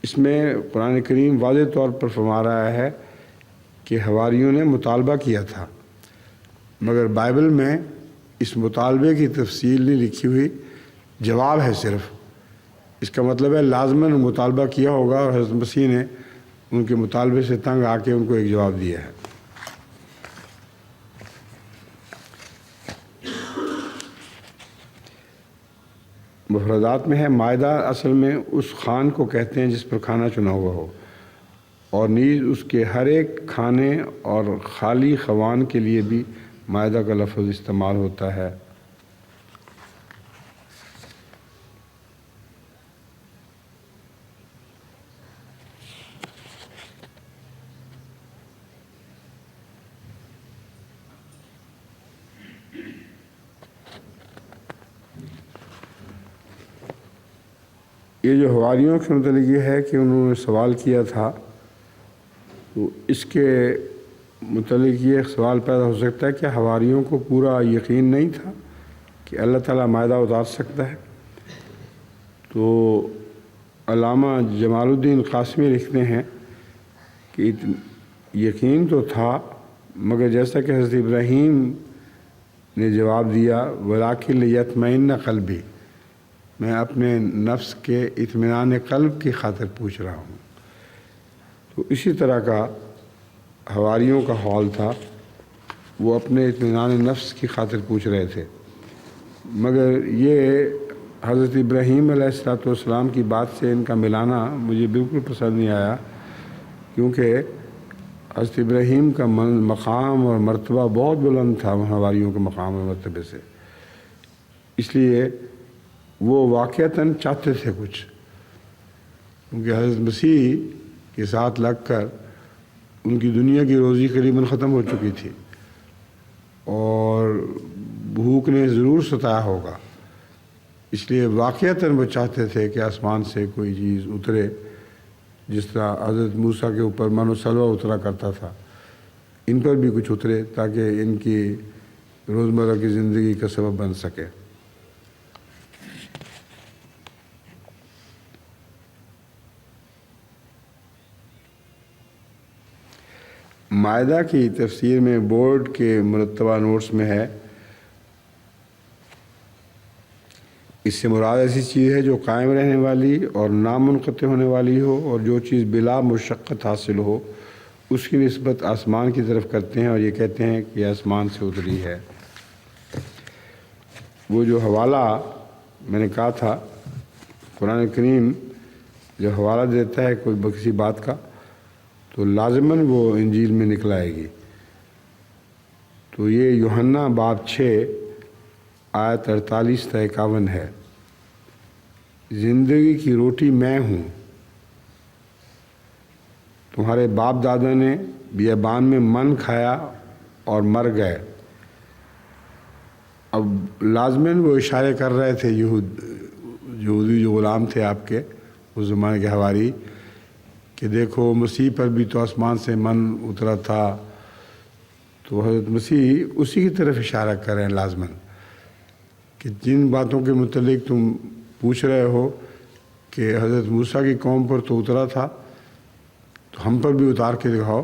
اس میں قرآن کریم واضح طور پر فرما رہا ہے کہ حواریوں نے مطالبہ کیا تھا، مگر بائبل میں اس مطالبے کی تفصیل نہیں لکھی ہوئی، جواب ہے صرف۔ اس کا مطلب ہے لازماً مطالبہ کیا ہوگا اور حضرت مسیح نے ان کے مطالبے سے تنگ آ کے ان کو ایک جواب دیا ہے۔ مفردات میں ہے، مائدہ اصل میں اس خوان کو کہتے ہیں جس پر کھانا چنا ہوا ہو، اور نیز اس کے ہر ایک کھانے اور خالی خوان کے لیے بھی مائدہ کا لفظ استعمال ہوتا ہے۔ یہ جو حواریوں کے متعلق یہ ہے کہ انہوں نے سوال کیا تھا، تو اس کے متعلق یہ سوال پیدا ہو سکتا ہے کہ حواریوں کو پورا یقین نہیں تھا کہ اللہ تعالیٰ مائدہ اتار سکتا ہے۔ تو علامہ جمال الدین قاسمی لکھتے ہیں کہ یقین تو تھا، مگر جیسا کہ حضرت ابراہیم نے جواب دیا، وَلَٰكِن لِيَطْمَئِنَّ قَلْبِي، میں اپنے نفس کے اطمینان قلب کی خاطر پوچھ رہا ہوں۔ تو اسی طرح کا حواریوں کا حال تھا، وہ اپنے اطمینان نفس کی خاطر پوچھ رہے تھے، مگر یہ حضرت ابراہیم علیہ السلام کی بات سے ان کا ملانا مجھے بالکل پسند نہیں آیا، کیونکہ حضرت ابراہیم کا مقام اور مرتبہ بہت بلند تھا حواریوں کے مقام اور مرتبے سے، اس لیے وہ واقعتاً چاہتے تھے کچھ، کیونکہ حضرت مسیح کے ساتھ لگ کر ان کی دنیا کی روزی قریباً ختم ہو چکی تھی اور بھوک نے ضرور ستایا ہوگا، اس لیے واقعتاً وہ چاہتے تھے کہ آسمان سے کوئی چیز اترے، جس طرح حضرت موسیٰ کے اوپر من و سلوہ اترا کرتا تھا، ان پر بھی کچھ اترے تاکہ ان کی روزمرہ کی زندگی کا سبب بن سکے۔ مائدہ کی تفسیر میں بورڈ کے مرتبہ نوٹس میں ہے، اس سے مراد ایسی چیز ہے جو قائم رہنے والی اور نامنقطع ہونے والی ہو، اور جو چیز بلا مشقت حاصل ہو اس کی نسبت آسمان کی طرف کرتے ہیں اور یہ کہتے ہیں کہ آسمان سے اتری ہے۔ وہ جو حوالہ میں نے کہا تھا، قرآن کریم جب حوالہ دیتا ہے کوئی کسی بات کا تو لازماً وہ انجیل میں نکل آئے گی۔ تو یہ یوحنا باب 6 آیت 48 تا 51 ہے، زندگی کی روٹی میں ہوں، تمہارے باپ دادا نے بیابان میں من کھایا اور مر گئے۔ اب لازماً وہ اشارے کر رہے تھے یہودی جو غلام تھے آپ کے اس زمانے کے حواری، کہ دیکھو مسیح پر بھی تو آسمان سے من اترا تھا، تو حضرت مسیح اسی کی طرف اشارہ کر رہے ہیں لازماً، کہ جن باتوں کے متعلق تم پوچھ رہے ہو کہ حضرت موسیٰ کی قوم پر تو اترا تھا، تو ہم پر بھی اتار کے دکھاؤ۔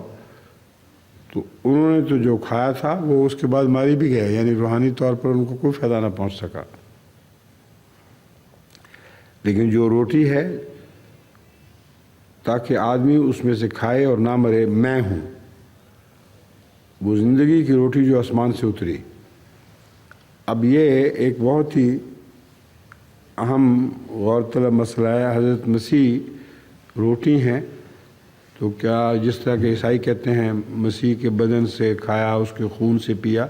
تو انہوں نے تو جو کھایا تھا وہ اس کے بعد ماری بھی گئے، یعنی روحانی طور پر ان کو کوئی فائدہ نہ پہنچ سکا، لیکن جو روٹی ہے تاکہ آدمی اس میں سے کھائے اور نہ مرے، میں ہوں، وہ زندگی کی روٹی جو آسمان سے اتری۔ اب یہ ایک بہت ہی اہم غور طلب مسئلہ ہے، حضرت مسیح روٹی ہیں، تو کیا جس طرح کہ عیسائی کہتے ہیں مسیح کے بدن سے کھایا، اس کے خون سے پیا،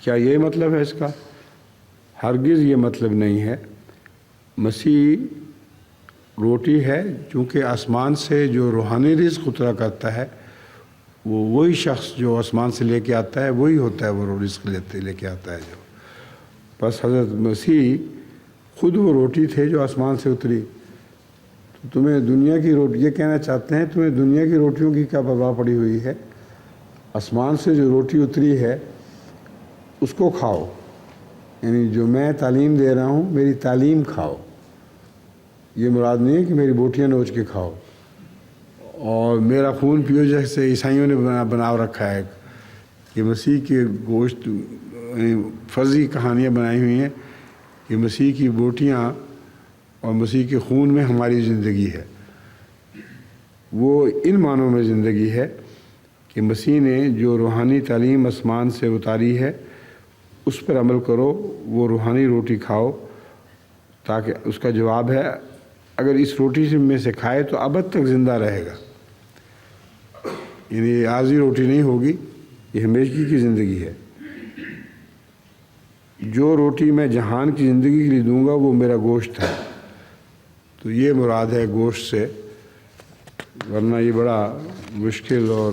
کیا یہ مطلب ہے اس کا؟ ہرگز یہ مطلب نہیں ہے۔ مسیح روٹی ہے، چونکہ آسمان سے جو روحانی رزق اترا کرتا ہے، وہی شخص جو آسمان سے لے کے آتا ہے وہی ہوتا ہے، وہ رزق لے کے آتا ہے جو۔ بس حضرت مسیح خود وہ روٹی تھے جو آسمان سے اتری۔ تو تمہیں دنیا کی روٹی، یہ کہنا چاہتے ہیں تمہیں دنیا کی روٹیوں کی کیا پرواہ پڑی ہوئی ہے؟ آسمان سے جو روٹی اتری ہے اس کو کھاؤ، یعنی جو میں تعلیم دے رہا ہوں میری تعلیم کھاؤ۔ یہ مراد نہیں ہے کہ میری بوٹیاں نوچ کے کھاؤ اور میرا خون پیو، جیسے عیسائیوں نے بنا رکھا ہے کہ مسیح کے گوشت، فرضی کہانیاں بنائی ہوئی ہیں کہ مسیح کی بوٹیاں اور مسیح کے خون میں ہماری زندگی ہے۔ وہ ان معنوں میں زندگی ہے کہ مسیح نے جو روحانی تعلیم آسمان سے اتاری ہے اس پر عمل کرو، وہ روحانی روٹی کھاؤ، تاکہ اس کا جواب ہے اگر اس روٹی میں سے کھائے تو ابد تک زندہ رہے گا، یعنی یہ عارضی روٹی نہیں ہوگی، یہ ہمیشگی کی زندگی ہے۔ جو روٹی میں جہان کی زندگی کے لیے دوں گا وہ میرا گوشت ہے، تو یہ مراد ہے گوشت سے، ورنہ یہ بڑا مشکل اور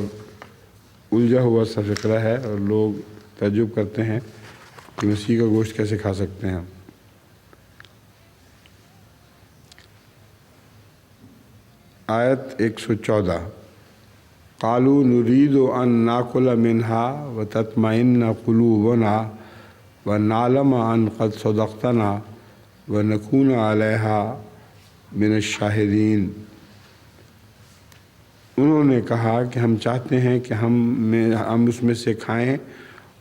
الجھا ہوا سا فقرہ ہے، اور لوگ تعجب کرتے ہیں کہ مسیح کا گوشت کیسے کھا سکتے ہیں ہم۔ آیت 114، قالوا نريد ان ناكل منها وتطمئن قلوبنا ونعلم ان قد صدقتنا ونكون عليها من الشاہدین۔ انہوں نے کہا کہ ہم چاہتے ہیں کہ ہم اس میں سے کھائیں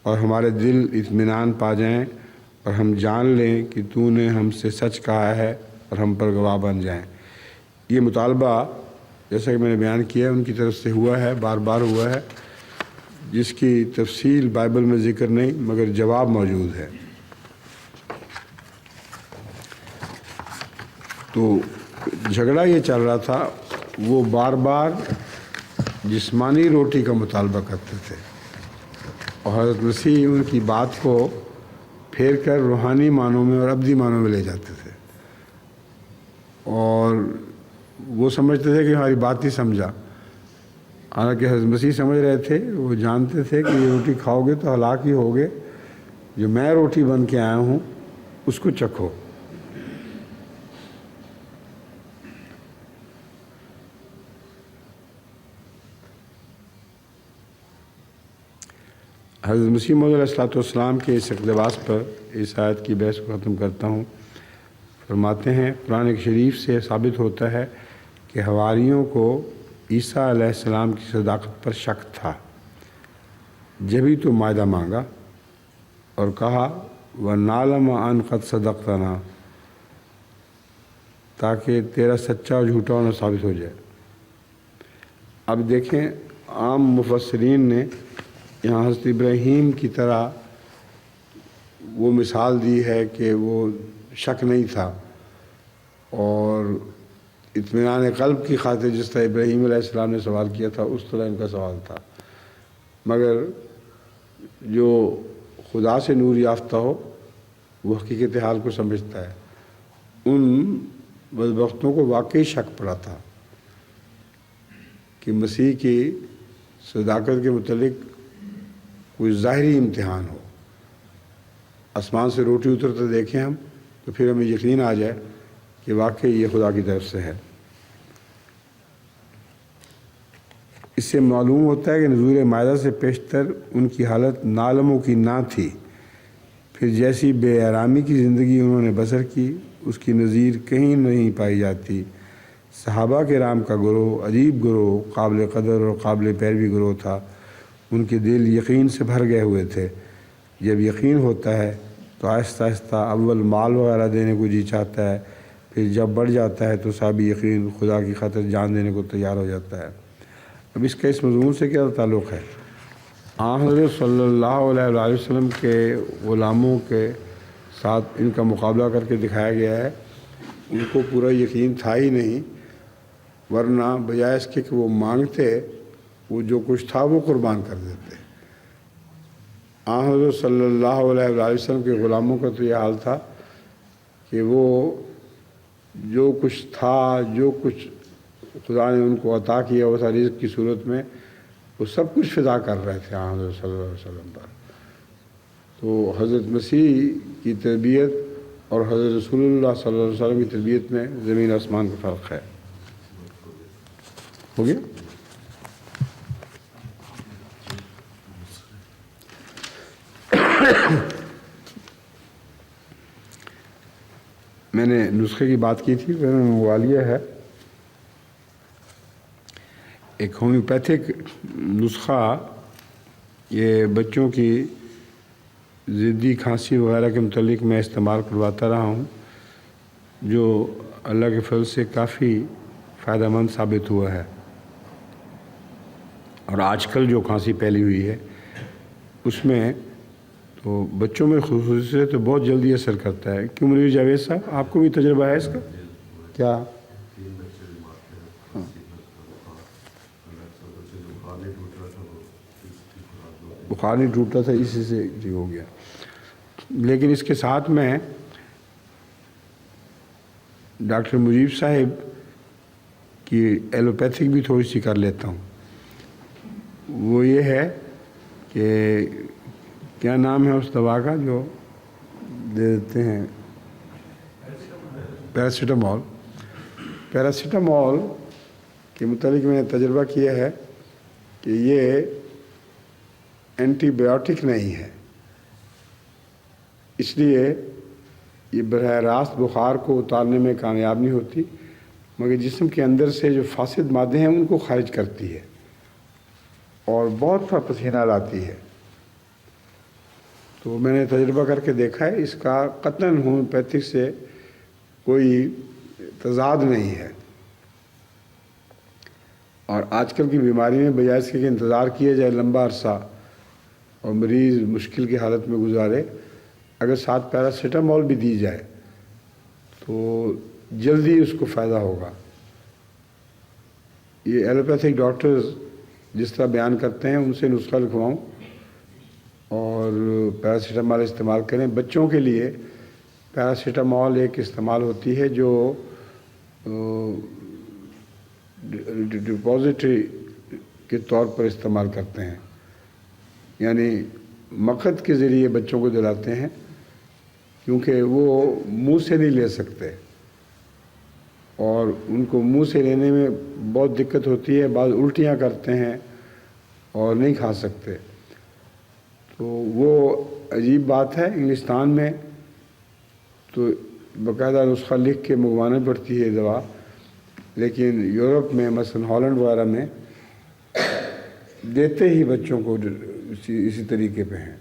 اور ہمارے دل اطمینان پا جائیں اور ہم جان لیں کہ تو نے ہم سے سچ کہا ہے اور ہم پر گواہ بن جائیں۔ یہ مطالبہ جیسا کہ میں نے بیان کیا ان کی طرف سے ہوا ہے، بار بار ہوا ہے، جس کی تفصیل بائبل میں ذکر نہیں مگر جواب موجود ہے۔ تو جھگڑا یہ چل رہا تھا، وہ بار بار جسمانی روٹی کا مطالبہ کرتے تھے اور حضرت مسیح ان کی بات کو پھیر کر روحانی معنوں میں اور ابدی معنوں میں لے جاتے تھے، اور وہ سمجھتے تھے کہ ہماری بات ہی سمجھا، حالانکہ حضرت مسیح سمجھ رہے تھے، وہ جانتے تھے کہ یہ روٹی کھاؤ گے تو ہلاک ہی ہوگے، جو میں روٹی بن کے آیا ہوں اس کو چکھو۔ حضرت مسیح موعود علیہ الصلوۃ والسلام کے اس اقتباس پر اس آیت کی بحث کو ختم کرتا ہوں۔ فرماتے ہیں قرآن شریف سے ثابت ہوتا ہے کہ حواریوں کو عیسیٰ علیہ السلام کی صداقت پر شک تھا، جبھی تو مائدہ مانگا اور کہا وَنَعْلَمَ أَنْ قَدْ صَدَقْتَنَا، تاکہ تیرا سچا اور جھوٹا ہونا ثابت ہو جائے۔ اب دیکھیں، عام مفسرین نے یہاں حضرت ابراہیم کی طرح وہ مثال دی ہے کہ وہ شک نہیں تھا، اور اطمینان قلب کی خاطر جس طرح ابراہیم علیہ السلام نے سوال کیا تھا اس طرح ان کا سوال تھا، مگر جو خدا سے نور یافتہ ہو وہ حقیقت حال کو سمجھتا ہے۔ ان بدبختوں کو واقعی شک پڑا تھا کہ مسیح کی صداقت کے متعلق کوئی ظاہری امتحان ہو، آسمان سے روٹی اترتے دیکھیں ہم تو پھر ہمیں یقین آ جائے کہ واقعی یہ خدا کی طرف سے ہے۔ اس سے معلوم ہوتا ہے کہ نزول مائدہ سے پیشتر ان کی حالت نالموں کی نہ تھی، پھر جیسی بے آرامی کی زندگی انہوں نے بسر کی اس کی نظیر کہیں نہیں پائی جاتی۔ صحابہ کرام کا گروہ عجیب گروہ، قابل قدر اور قابل پیروی گروہ تھا، ان کے دل یقین سے بھر گئے ہوئے تھے۔ جب یقین ہوتا ہے تو آہستہ آہستہ اول مال وغیرہ دینے کو جی چاہتا ہے، پھر جب بڑھ جاتا ہے تو صحابی یقین خدا کی خاطر جان دینے کو تیار ہو جاتا ہے۔ اب اس کا اس مضمون سے کیا تعلق ہے؟ حضرت صلی اللہ علیہ وسلم کے غلاموں کے ساتھ ان کا مقابلہ کر کے دکھایا گیا ہے. ان کو پورا یقین تھا ہی نہیں، ورنہ بجائے اس کے کہ وہ مانگتے، وہ جو کچھ تھا وہ قربان کر دیتے. حضرت صلی اللہ علیہ وآلہ وسلم کے غلاموں کا تو یہ حال تھا کہ وہ جو کچھ تھا، جو کچھ خدا نے ان کو عطا کیا وہ ساری رزق کی صورت میں، وہ سب کچھ فدا کر رہے تھے حضرت صلی اللہ علیہ وسلم پر. تو حضرت مسیح کی تربیت اور حضرت رسول اللہ صلی اللہ علیہ وسلم کی تربیت میں زمین آسمان کا فرق ہے. ہو گیا؟ میں نے نسخے کی بات کی تھی، میں نے منگوا لیا ہے ایک ہومیوپیتھک نسخہ. یہ بچوں کی ضدی کھانسی وغیرہ کے متعلق میں استعمال کرواتا رہا ہوں، جو اللہ کے فضل سے کافی فائدہ مند ثابت ہوا ہے. اور آج کل جو کھانسی پھیلی ہوئی ہے اس میں تو بچوں میں خصوصی سے تو بہت جلدی اثر کرتا ہے. کیوں منیر جاوید صاحب، آپ کو بھی تجربہ ہے اس کا؟ کیا بخار نہیں ٹوٹا تھا، اسی سے ٹھیک ہو گیا. لیکن اس کے ساتھ میں ڈاکٹر مجیب صاحب کی ایلوپیتھک بھی تھوڑی سی کر لیتا ہوں. وہ یہ ہے کہ کیا نام ہے اس دوا کا جو دے دیتے ہیں؟ پیراسیٹامول. پیراسیٹامول کے متعلق میں نے تجربہ کیا ہے کہ یہ اینٹی بایوٹک نہیں ہے، اس لیے یہ براہ راست بخار کو اتارنے میں کامیاب نہیں ہوتی، مگر جسم کے اندر سے جو فاسد مادے ہیں ان کو خارج کرتی ہے اور بہت سا پسینہ لاتی ہے. تو میں نے تجربہ کر کے دیکھا ہے، اس کا قطعاً ہومیوپیتھک سے کوئی تضاد نہیں ہے. اور آج کل کی بیماری میں بجائے اس کے کہ انتظار کیا جائے لمبا عرصہ اور مریض مشکل کی حالت میں گزارے، اگر ساتھ پیراسیٹامول بھی دی جائے تو جلدی اس کو فائدہ ہوگا. یہ ایلوپیتھک ڈاکٹرز جس طرح بیان کرتے ہیں ان سے نسخہ لکھواؤں اور پیراسیٹامول استعمال کریں. بچوں کے لیے پیراسیٹامول ایک استعمال ہوتی ہے جو ڈپازیٹری کے طور پر استعمال کرتے ہیں، یعنی مقد کے ذریعے بچوں کو دلاتے ہیں، کیونکہ وہ منہ سے نہیں لے سکتے اور ان کو منہ سے لینے میں بہت دقت ہوتی ہے، بعض الٹیاں کرتے ہیں اور نہیں کھا سکتے. تو وہ عجیب بات ہے. انگلستان میں تو باقاعدہ نسخہ لکھ کے منگوانا پڑتی ہے دوا، لیکن یورپ میں مثلا ہالینڈ وغیرہ میں دیتے ہی بچوں کو اسی طریقے پہ ہیں.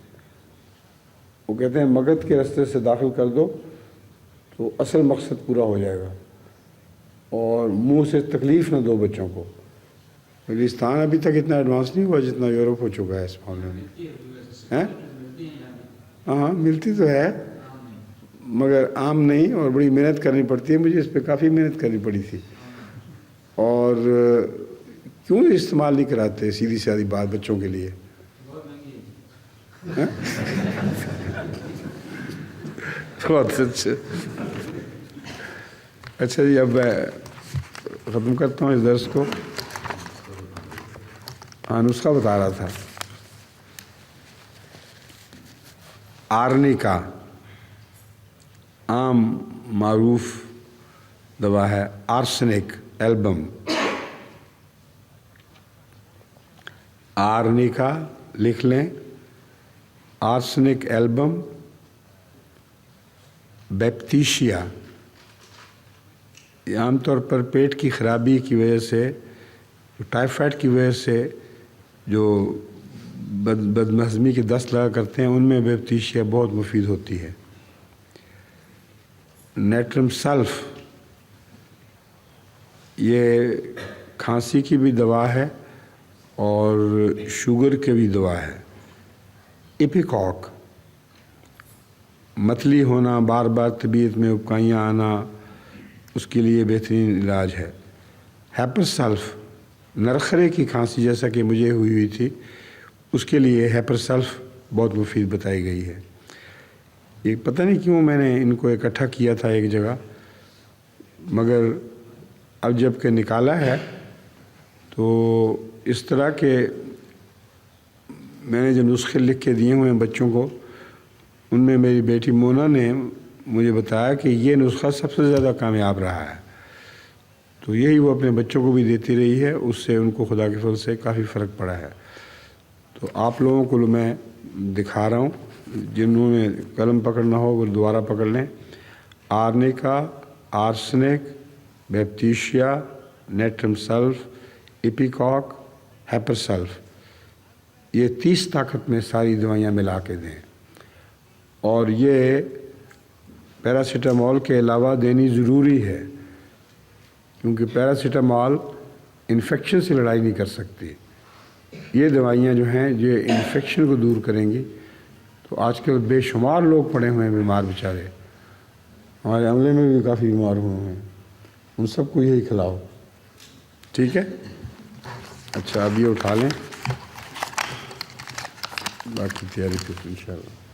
وہ کہتے ہیں مگد کے رستے سے داخل کر دو تو اصل مقصد پورا ہو جائے گا، اور منہ سے تکلیف نہ دو بچوں کو. انگلستان ابھی تک اتنا ایڈوانس نہیں ہوا جتنا یورپ ہو چکا ہے اس معاملے میں. ہاں ملتی تو ہے مگر عام نہیں، اور بڑی محنت کرنی پڑتی ہے. مجھے اس پہ کافی محنت کرنی پڑی تھی. اور کیوں استعمال نہیں کراتے؟ سیدھی سادھی بات بچوں کے لیے. بہت اچھا. اچھا جی، اب میں ختم کرتا ہوں اس درس کو. نسخہ بتا رہا تھا. آرنیکا عام معروف دوا ہے. Arsenic album. آرنیکا لکھ لیں، آرسنک ایلبم، بیپتیشیا. یہ عام طور پر پیٹ کی خرابی کی وجہ سے، ٹائیفائڈ کی وجہ سے جو بدہضمی کے دست لگا کرتے ہیں ان میں بیپتیشیا بہت مفید ہوتی ہے. نیٹرم سلف یہ کھانسی کی بھی دوا ہے اور شوگر کی بھی دوا ہے. ایپیکاک متلی ہونا، بار بار طبیعت میں ابکائیاں آنا، اس کے لیے بہترین علاج ہے۔ ہیپر سلف، نرخرے کی کھانسی جیسا کہ مجھے ہوئی تھی، اس کے لیے ہیپر سلف بہت مفید بتائی گئی ہے۔ یہ پتہ نہیں کیوں میں نے ان کو اکٹھا کیا تھا ایک جگہ، مگر اب جب کہ نکالا ہے تو اس طرح کے میں نے جو نسخے لکھ کے دیے ہوئے ہیں بچوں کو، ان میں میری بیٹی مونا نے مجھے بتایا کہ یہ نسخہ سب سے زیادہ کامیاب رہا ہے، تو یہی وہ اپنے بچوں کو بھی دیتی رہی ہے، اس سے ان کو خدا کے فضل سے کافی فرق پڑا ہے۔ تو آپ لوگوں کو میں دکھا رہا ہوں، جنہوں نے قلم پکڑنا ہو وہ دوبارہ پکڑ لیں۔ آرنیکا، آرسنک، بیپتیشیا، نیٹرم سلف، ایپیکاک، ہیپر سلف، یہ 30 طاقت میں ساری دوائیاں ملا کے دیں، اور یہ پیراسیٹامول کے علاوہ دینی ضروری ہے، کیونکہ پیراسیٹامول انفیکشن سے لڑائی نہیں کر سکتی۔ یہ دوائیاں جو ہیں یہ انفیکشن کو دور کریں گی۔ تو آج کل بے شمار لوگ پڑے ہوئے ہیں بیمار بیچارے، ہمارے عملے میں بھی کافی بیمار ہوئے ہیں، ان سب کو یہی کھلاؤ، ٹھیک ہے؟ اچھا اب یہ اٹھا لیں، باقی تیاری کریں انشاءاللہ۔